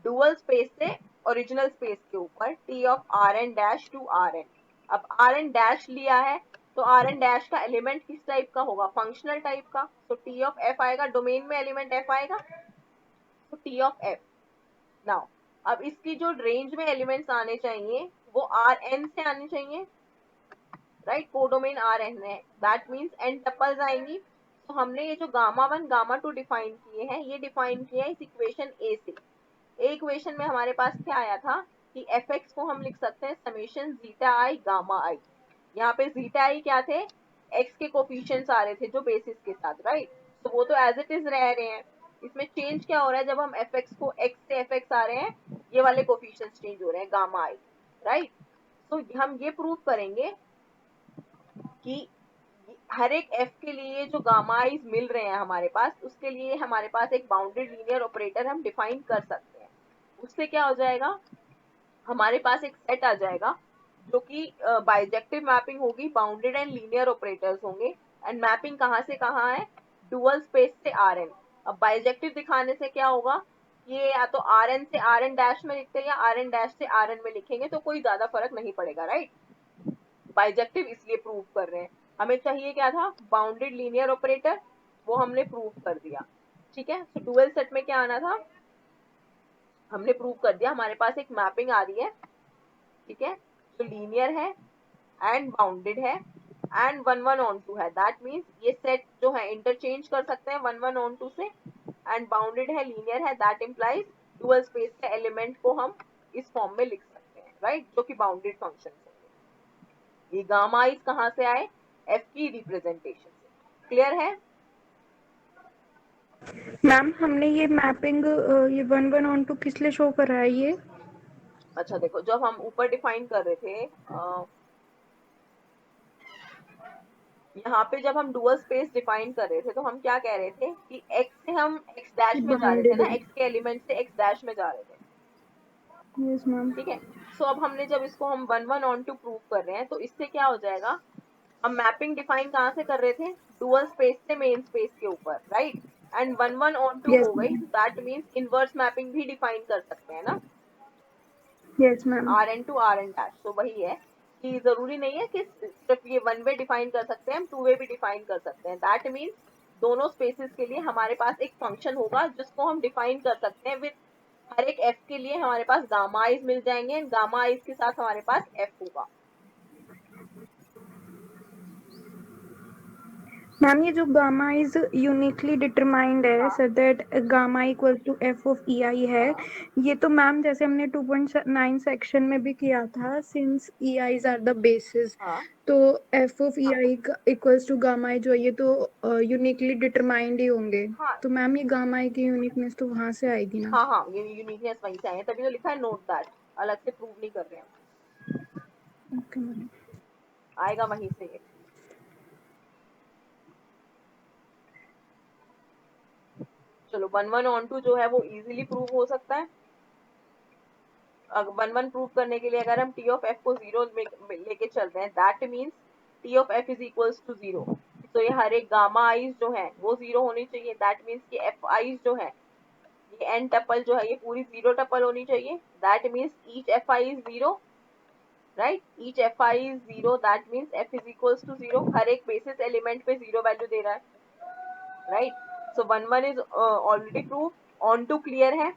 डुअल स्पेस से ओरिजिनल स्पेस के ऊपर, t of Rn dash to Rn. अब Rn डैश लिया है तो Rn डैश का एलिमेंट किस टाइप का होगा, फंक्शनल टाइप का. तो t ऑफ f आएगा, डोमेन में एलिमेंट f आएगा, तो t ऑफ f. नाउ अब इसकी जो रेंज में एलिमेंट्स आने चाहिए वो Rn से आने चाहिए, राइट? कोडोमेन Rn है, दैट मींस n टपल्स आएंगी. तो हमने ये जो गामा 1 गामा 2 डिफाइन किए हैं, ये डिफाइन किया है इस इक्वेशन a से. ए इक्वेशन में हमारे पास क्या आया था कि fx को हम लिख सकते हैं समेशन जीटा आई गामा आई. यहाँ पे जीटा आई क्या थे, x के कोफिशिएंट्स आ रहे थे जो बेसिस के साथ, राइट? तो वो तो एज इट इज रह रहे हैं. इसमें चेंज क्या हो रहा है, जब हम fx को x से fx आ रहे हैं, ये वाले कोफिशिएंट्स चेंज हो रहे हैं, गामा आई, राइट? तो हम ये प्रूव करेंगे कि हर एक f के लिए जो गामा आईज मिल रहे हैं हमारे पास, उसके लिए हमारे पास एक बाउंडेड लीनियर ऑपरेटर हम डिफाइन कर सकते हैं. उससे क्या हो जाएगा, हमारे पास एक सेट आ जाएगा जो कि बाइजेक्टिव मैपिंग होगी, बाउंडेड एंड लीनियर ऑपरेटर्स होंगे. एंड मैपिंग कहाँ से कहाँ है, डुअल स्पेस से Rn. अब बाइजेक्टिव दिखाने से क्या होगा, ये या तो Rn से Rn डैश में लिखते हैं या Rn डैश से Rn में लिखेंगे तो कोई ज्यादा फर्क नहीं पड़ेगा, राइट? बाइजेक्टिव इसलिए प्रूव कर रहे हैं. हमें चाहिए क्या था, बाउंडेड लीनियर ऑपरेटर, वो हमने प्रूव कर दिया. ठीक है, तो डुअल सेट में क्या आना था, हमने प्रूव कर दिया. हमारे पास एक मैपिंग आ रही है, ठीक है, जो लीनियर है एंड बाउंडेड है एंड 1 1 ऑन टू है. दैट मीन्स ये सेट जो है इंटरचेंज कर सकते हैं 1 1 ऑन टू से. एंड बाउंडेड है, लीनियर है, दैट इम्प्लाइज डुअल स्पेस के एलिमेंट को हम इस फॉर्म में लिख सकते हैं, राइट, जो कि बाउंडेड फंक्शन होंगे। ये गामा इज कहाँ से आए, एफ की रिप्रेजेंटेशन से। क्लियर है? मैम हमने ये मैपिंग ये 1 1 on 2 किस लिए शो करा है ये? अच्छा देखो, जब हम ऊपर डिफाइन कर रहे थे यहाँ पे जब हम डुअल स्पेस डिफाइन कर रहे थे तो हम क्या कह रहे थे कि x से हम x डैश में जा रहे थे ना, बाउंडेड। x के एलिमेंट से x डैश में जा रहे थे, यस मैम। ठीक है। सो अब हमने जब इसको हम 1 1 on 2 प्रूव कर रहे हैं तो इससे क्या हो जाएगा, हम मैपिंग डिफाइन कहाँ से कर रहे थे, डुअल स्पेस से मेन स्पेस के ऊपर, राइट, एंड 1 1 on 2 यस हो गई, ma'am. That means inverse mapping भी डिफाइन कर सकते हैं ना, yes ma'am. Rn to Rn dash. तो वही है कि जरूरी नहीं है कि सिर्फ ये वन वे डिफाइन कर सकते हैं, हम टू वे भी डिफाइन कर सकते हैं। दैट मीन्स दोनों स्पेसेस के लिए हमारे पास एक फंक्शन होगा जिसको हम डिफाइन कर सकते हैं विद हर एक f के लिए हमारे पास गामा आइज मिल जाएंगे, गामा आइज के साथ हमारे पास f होगा। मैम ये जो गामा इज यूनिकली डिटरमाइंड है हाँ so that gamma equal to F of E I है, हाँ ये तो मैम जैसे हमने 2.9 सेक्शन में भी किया था, since e i's are the basis, हाँ तो F of E i equals to gamma i जो है, ये तो यूनिकली डिटरमाइंड ही होंगे। हाँ तो मैम ये गामा आई की यूनिकनेस तो वहां से आएगी ना? हाँ हाँ, ये यूनिकनेस वहीं से आए, तभी तो लिखा है नोट दैट, अलग से प्रूव नहीं कर रहे हैं, ओके मैम। आएगा वहीं से ये। चलो 1 1 on 2 जो है वो इजीली प्रूव हो सकता है। 1 1 प्रूव करने के लिए अगर हम टी ऑफ एफ को 0 लेके चल रहे हैं, that means t of f is equals to 0। तो ये हर एक गामा आइज जो है वो 0 होनी चाहिए, दैट मीन्स कि एफ आइज जो है, ये एन टपल जो है ये पूरी 0 टपल होनी चाहिए, that means each f i is 0, right, each f i is 0, that means f is equals to 0, हर एक बेसिस एलिमेंट पे 0 वैल्यू दे रहा है, right. So 1 1 is already prove. Onto clear है,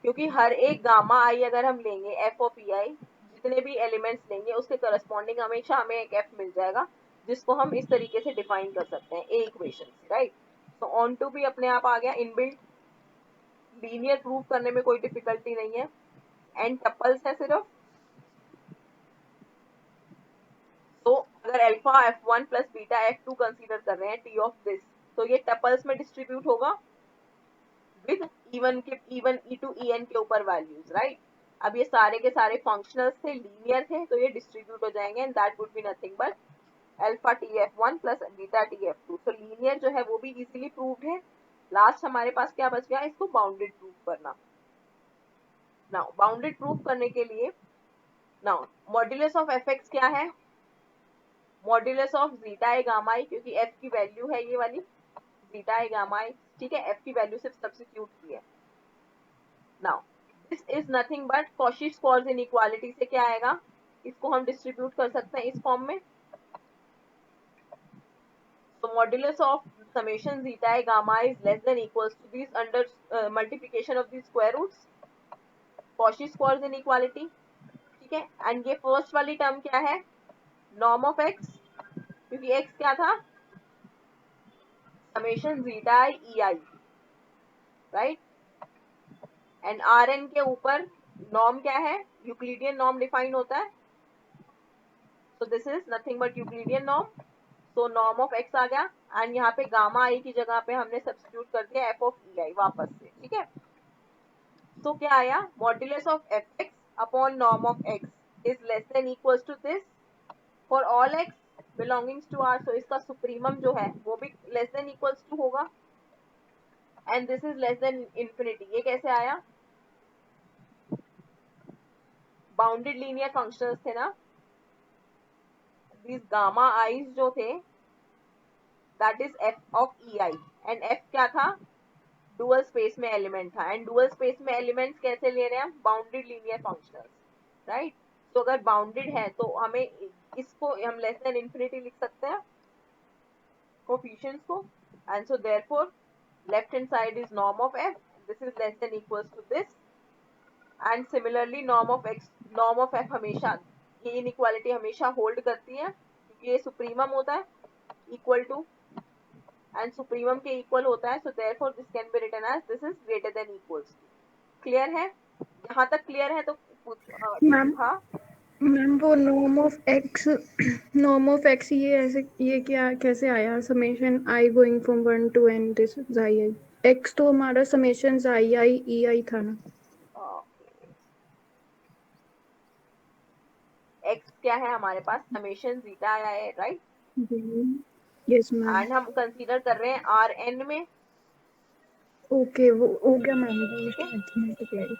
क्योंकि हर एक गामा आई अगर हम लेंगे एफ ऑफ ई आई, जितने भी एलिमेंट्स लेंगे उसके करस्पॉन्डिंग हमेशा हमें एक एफ मिल जाएगा, जिसको हम इस तरीके से डिफाइन कर सकते हैं ए इक्वेशन से, राइट। तो ऑन टू भी अपने आप आ गया इनबिल्ट, लीनियर प्रूव करने में कोई डिफिकल्टी नहीं है, एंड टपल्स है सिर्फ। तो अगर alpha f1 plus beta f2 consider कर रहे हैं टी ऑफ दिस, तो ये टपल्स में डिस्ट्रीब्यूट होगा विद इवन के e one e to e n के ऊपर वैल्यूज, राइट। अब ये सारे के सारे फंक्शनल्स थे, लीनियर थे, तो ये डिस्ट्रीब्यूट हो जाएंगे, and that would be nothing but alpha T F one plus beta T F two. तो लीनियर जो है वो भी इजीली प्रूव्ड है। लास्ट हमारे पास क्या बच गया, इसको बाउंडेड प्रूव करना। नाउ बाउंडेड प्रूव करने के लिए, now modulus of F x क्या है, modulus of zeta A gamma i, क्योंकि एफ की वैल्यू है ये वाली जीटा ए गामा आई, ठीक है, एफ की वैल्यू सिर्फ सब्स्टिट्यूट की है। Now this is nothing but Cauchy Schwarz inequality से क्या आएगा, इसको हम डिस्ट्रीब्यूट कर सकते हैं इस फॉर्म में। तो modulus of summation zeta e gamma is less than equals to these under multiplication of these square roots, Cauchy-Squartz inequality, ठीक है। एंड ये फर्स्ट वाली टर्म क्या है, नॉर्म ऑफ एक्स, क्योंकि एक्स क्या था, summation zeta e i, right, and R n के ऊपर नॉर्म क्या है, यूक्लिडियन नॉर्म डिफाइन होता है, so this is nothing but Euclidean norm. तो नॉर्म ऑफ एक्स आ गया, एंड यहाँ पे गामा आई की जगह पे हमने सब्स्टिट्यूट कर दिया एफ ऑफ ई आई वापस से, ठीक है। तो क्या आया, modulus of F X upon norm of x is less than equals to this for all X belongings to R. So इसका सुप्रीमम जो है वो भी लेस देन इक्वल्स टू होगा, and this is less than infinity. ये कैसे आया, bounded linear functions थे ना, these गामा आईज जो थे, that is F of E I, and F क्या था, डुअल स्पेस में एलिमेंट था, एंड डुअल स्पेस में एलिमेंट्स कैसे ले रहे हैं हम, बाउंडेड लीनियर फंक्शंस, राइट। तो अगर बाउंडेड है तो हमें इसको हम लेस देन इंफिनिटी लिख सकते हैं कोफिशिएंट्स को, and so therefore left hand side is norm of f, this is less than equals to this, and similarly norm of x, norm of f हमेशा, ये इनइक्वालिटी हमेशा होल्ड करती है क्योंकि ये सुप्रीमम होता है, इक्वल टू एंड सुप्रीमम के इक्वल होता है, so therefore this can be written as this is greater than equals. Clear है? यहाँ तक क्लियर है तो मैम हाँ मैम वो नॉर्म ऑफ एक्स ये ऐसे ये क्या कैसे आया? Summation I going from 1 to n this is I I. X तो हमारा समेशन आई आई ई आई था ना। एक्स क्या है हमारे पास? समेशन जीटा आया है, राइट? Yes ma'am. एंड हम कंसीडर कर रहे हैं आर एन में, ओके वो हो गया मैम। ठीक है? मल्टीप्लाई।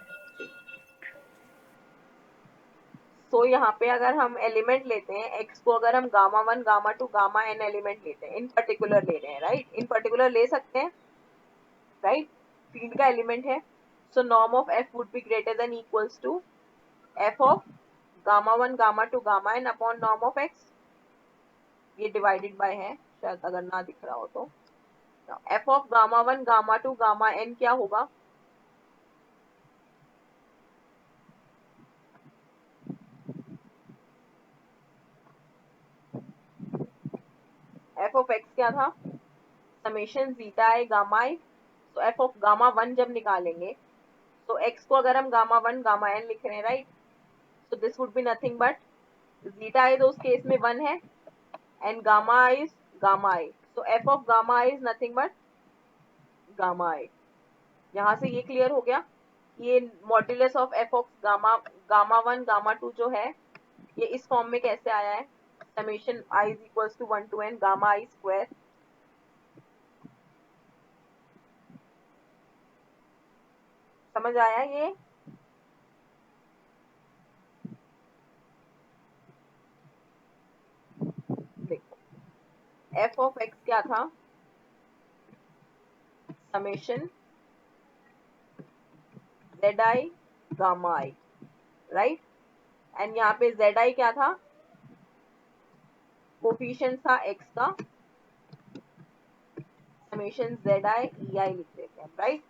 तो यहाँ पे अगर हम एलिमेंट लेते हैं एक्स को, अगर हम gamma one gamma to gamma an element लेते हैं, इन पर्टिकुलर ले रहे हैं, राइट? इन पर्टिकुलर ले सकते हैं, राइट? फील्ड का एलिमेंट है, so norm of F would be greater than equals to F of gamma one gamma to gamma N upon norm of x. ये डिवाइडेड बाय है शायद, अगर ना दिख रहा हो तो। F of gamma one gamma to gamma N क्या होगा? एफ ऑफ एक्स क्या था? Summation zeta I gamma I. तो एफ ऑफ गामा वन जब निकालेंगे, तो एक्स को अगर हम गामा वन गामा एन लिख रहे हैं, राइट? तो this would be nothing but zeta I, तो उस केस में वन है, and gamma I is gamma I, so f of gamma i is nothing but gamma i। यहाँ से ये क्लियर हो गया। ये modulus of f of gamma one gamma to जो है, ये इस फॉर्म में कैसे आया है? Summation i is equals to 1 to n gamma i square. समझ आया ये? देखो f of x क्या था? Summation zi gamma i, right? And यहाँ पे zi क्या था? कोफिशिएंट था x का, समेशन zi ei लिख देते हैं, राइट?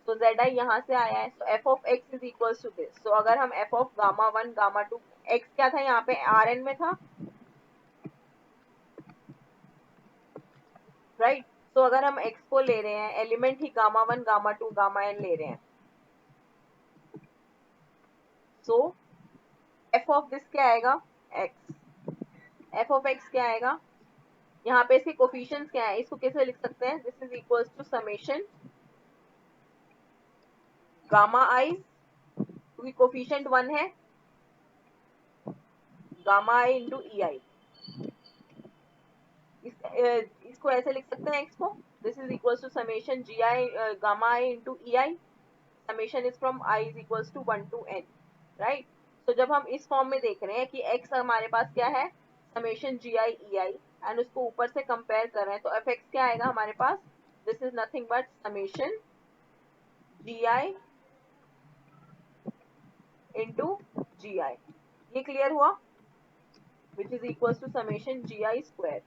तो zi यहाँ से आया है, so f of x is equals to this. So अगर हम f of gamma one gamma two, x क्या था यहाँ पे? Rn में था, राइट? तो अगर हम x को ले रहे हैं, एलिमेंट ही gamma one gamma to gamma n ले रहे हैं, सो f ऑफ दिस क्या आएगा? x। f ऑफ x क्या आएगा? यहाँ पे इसके कोफिशिएंट्स क्या है? इसको कैसे लिख सकते हैं? This is equals to summation gamma i, क्योंकि कोफिशिएंट वन है, gamma i into E i. इसको ऐसे लिख सकते हैं x को, this is equals to summation ji i gamma i into E i, summation is from i is equals to 1 to n, right? तो जब हम इस फॉर्म में देख रहे हैं कि x हमारे पास क्या है? Summation ji I E I, and उसको ऊपर से कंपेयर कर रहे हैं, तो एफ एक्स क्या आएगा हमारे पास? This is nothing but summation ji I into G I. ये क्लियर हुआ? Which is equals to summation ji I square.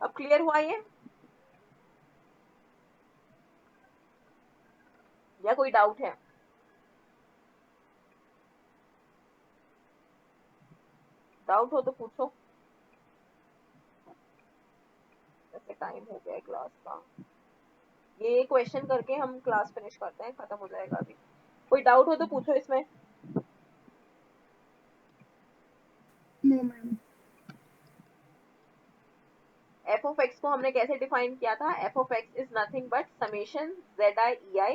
अब क्लियर हुआ ये, या कोई डाउट है? डाउट हो तो पूछो, ऐसे टाइम हो गया है क्लास का। ये क्वेश्चन करके हम क्लास फिनिश करते हैं, खत्म हो जाएगा अभी। कोई डाउट हो तो पूछो इसमें। No ma'am. f of x को हमने कैसे डिफाइन किया था? f of x is nothing but summation z i e i,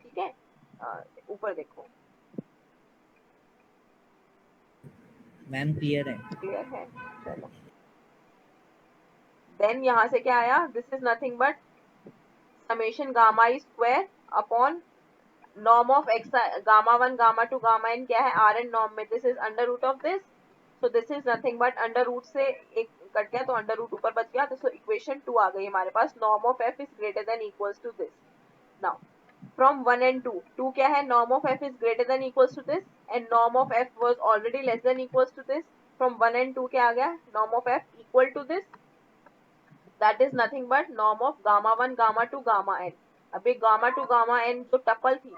ठीक है? ऊपर देखो, मैम क्लियर है। क्लियर है? चलो, देन यहाँ से क्या आया? This is nothing but summation gamma i square upon norm of x, gamma one gamma to gamma n क्या है? आर एन नॉर्म में, this is under root of this, so this is nothing but under root से एक cut गया तो under root ऊपर बच गया, तो इक्वेशन 2 आ गई हमारे पास। Norm of f is greater than equals to this. Now from 1 and 2, 2 क्या है? Norm of f is greater than equals to this, and norm of f was already less than equals to this. From 1 and 2 क्या आ गया? Norm of f equal to this, that is nothing but norm of gamma one gamma to gamma n। अभी gamma to gamma n जो tuple थी,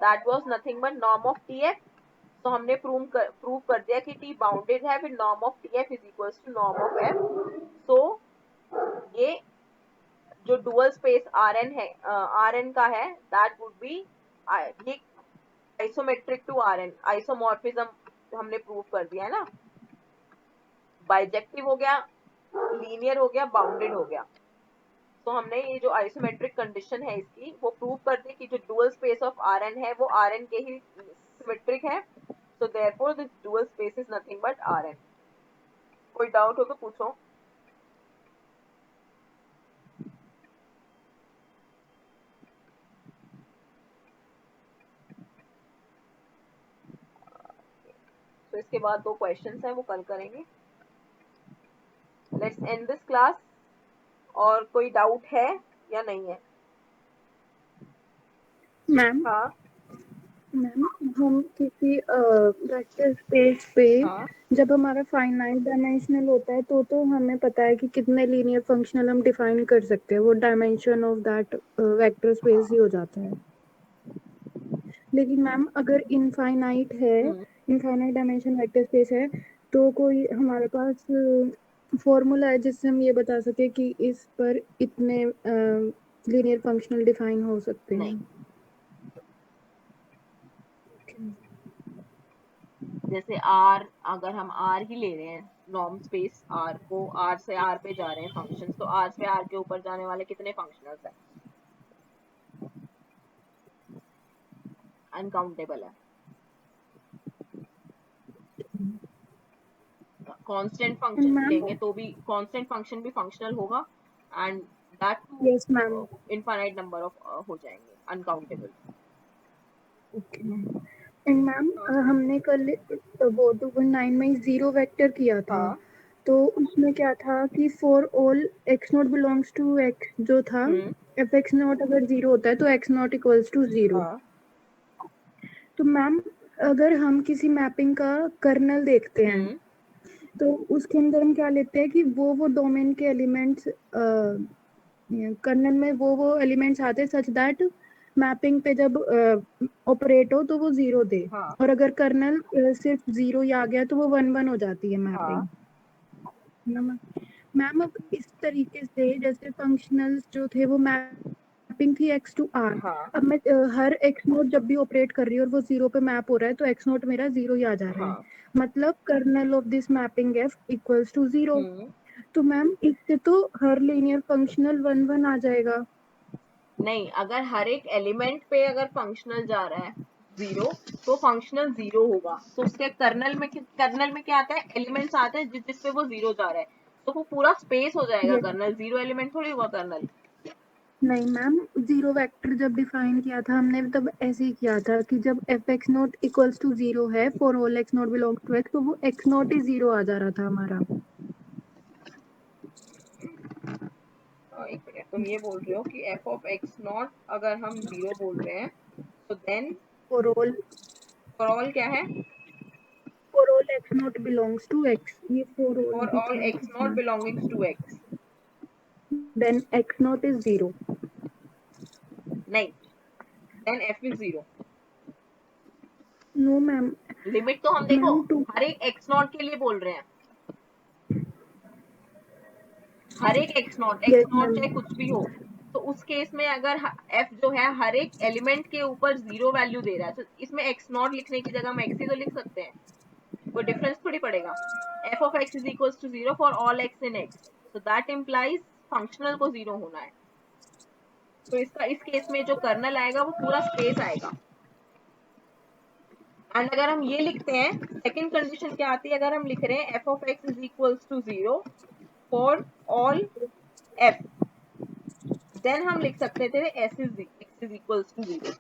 that was nothing but norm of tf। तो हमने prove कर दिया कि t bounded है with norm of tf is equals to norm of f। So ये जो डुअल स्पेस Rn है, Rn का है, दैट वुड बी ये आइसोमेट्रिक टू Rn, आइसोमॉर्फिज्म हमने प्रूव कर दिया है ना, बाइजेक्टिव हो गया, लीनियर हो गया, बाउंडेड हो गया। तो हमने ये जो आइसोमेट्रिक कंडीशन है इसकी वो प्रूव कर दी कि जो डुअल स्पेस ऑफ Rn है वो Rn के ही सिमेट्रिक है, so therefore this dual space is nothing but Rn। कोई डाउट हो तो पूछो। तो इसके बाद 2 क्वेश्चंस हैं वो कल करेंगे। Let's end this class. और कोई डाउट है या नहीं है? मैम हाँ मैम हम किसी वेक्टर स्पेस पे हाँ जब हमारा फाइनाइट डायमेंशनल होता है तो हमें पता है कि कितने लीनियर फंक्शनल हम डिफाइन कर सकते हैं, वो dimension of that vector space ही हो जाता है। लेकिन मैम अगर इनफाइनाइट है, इनफाइनाइट डायमेंशन वेक्टर स्पेस है, तो कोई हमारे पास फॉर्मूला है जिससे हम ये बता सके कि इस पर इतने लीनियर फंक्शनल डिफाइन हो सकते नहीं, हैं? जैसे R, अगर हम R ही ले रहे हैं, नॉर्म स्पेस R को, R से R पे जा रहे हैं फंक्शंस, तो R से R के ऊपर जाने वाले कितने फंक्शनल्स हैं? अनकाउंटेबल है। कांस्टेंट फंक्शन मैम लेंगे तो भी कांस्टेंट फंक्शन भी फंक्शनल होगा, and that yes ma'am, infinite number of हो जाएंगे, uncountable. Okay ma'am. And ma'am हमने कल वो 2.9 में जीरो वेक्टर किया था, हाँ तो उसमें क्या था कि for all x not belongs to x जो था, एफ एक्स नॉट अगर जीरो होता है तो x not equals to zero. हाँ तो मैम अगर हम किसी मैपिंग का कर्नल देखते हैं तो उसके अंदर हम क्या लेते हैं कि वो डोमेन के एलिमेंट्स कर्नल में वो एलिमेंट्स आते हैं सच दैट मैपिंग पे जब ऑपरेट हो तो वो जीरो दे, हाँ और अगर कर्नल सिर्फ जीरो ही आ गया तो वो 1 1 हो जाती है मैपिंग। मैम अब इस तरीके से जैसे फंक्शनल्स जो थे वो मैपिंग थी एक्स टू आर, हाँ अब मैं हर एक्स नोट जब भी ऑपरेट कर रही हूँ और वो जीरो पे मैप हो रहा है तो एक्स नोट मेरा जीरो ही आ जा रहा है, हाँ मतलब kernel of this mapping f equals to zero. तो मैम इससे तो हर लीनियर फंक्शनल 1 1 आ जाएगा। नहीं, अगर हर एक एलिमेंट पे अगर फंक्शनल जा रहा है जीरो, तो फंक्शनल जीरो होगा। तो उसके कर्नल में क्या आता है, एलिमेंट्स आते हैं जिस पे वो जीरो जा रहा है, तो वो पूरा स्पेस हो जाएगा Yes. कर्नल, जीरो एलिमेंट थोड़ी होगा कर्नल। नहीं मैम, जीरो वेक्टर जब डिफाइन किया था हमने तब ऐसे ही किया था कि जब F x not equals to zero है for all x not belongs to X, तो वो एक्स नॉट ही जीरो आ जा रहा था हमारा। एक मिनट, तुम ये बोल रहे हो कि एफ ऑफ एक्स नॉट अगर हम जीरो बोल रहे हैं तो देन फॉर ऑल क्या है, all x not belongs to X, ये फॉर ऑल फॉर भी ऑल था X not belongings to X. Then X not is zero. नहीं, then F is zero. No ma'am, limit तो हम देखो मैम टू हर एक एक्स नॉट के लिए बोल रहे हैं, हर एक एक्स नॉट यस चाहे मैम, कुछ भी हो, तो उस केस में अगर एफ जो है हर एक एलिमेंट के ऊपर जीरो वैल्यू दे रहा है, तो इसमें एक्स नॉट लिखने की जगह हम एक्स ही तो लिख सकते हैं, कोई डिफरेंस थोड़ी पड़ेगा। F of x is equal to zero for all x in x, तो दैट इम्प्लाइज फंक्शनल को जीरो होना है। तो इसका इस केस में जो कर्नल आएगा वो पूरा स्पेस आएगा। एंड अगर हम ये लिखते हैं, सेकंड कंडीशन क्या आती है, अगर हम लिख रहे हैं F of x is equal to zero for all F, then हम लिख सकते थे S is X is equal to zero.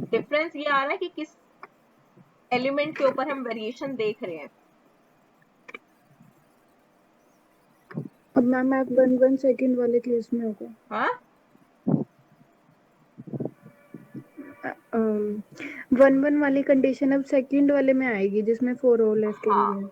Difference ये आ रहा है कि किस एलिमेंट के ऊपर हम वेरिएशन देख रहे हैं। अब मैम आप 1 1 सेकेंड वाले केस में होगा, हाँ 1 1 वाली कंडीशन अब सेकंड वाले में आएगी जिसमें फॉर ऑल एफ के हाँ लिए।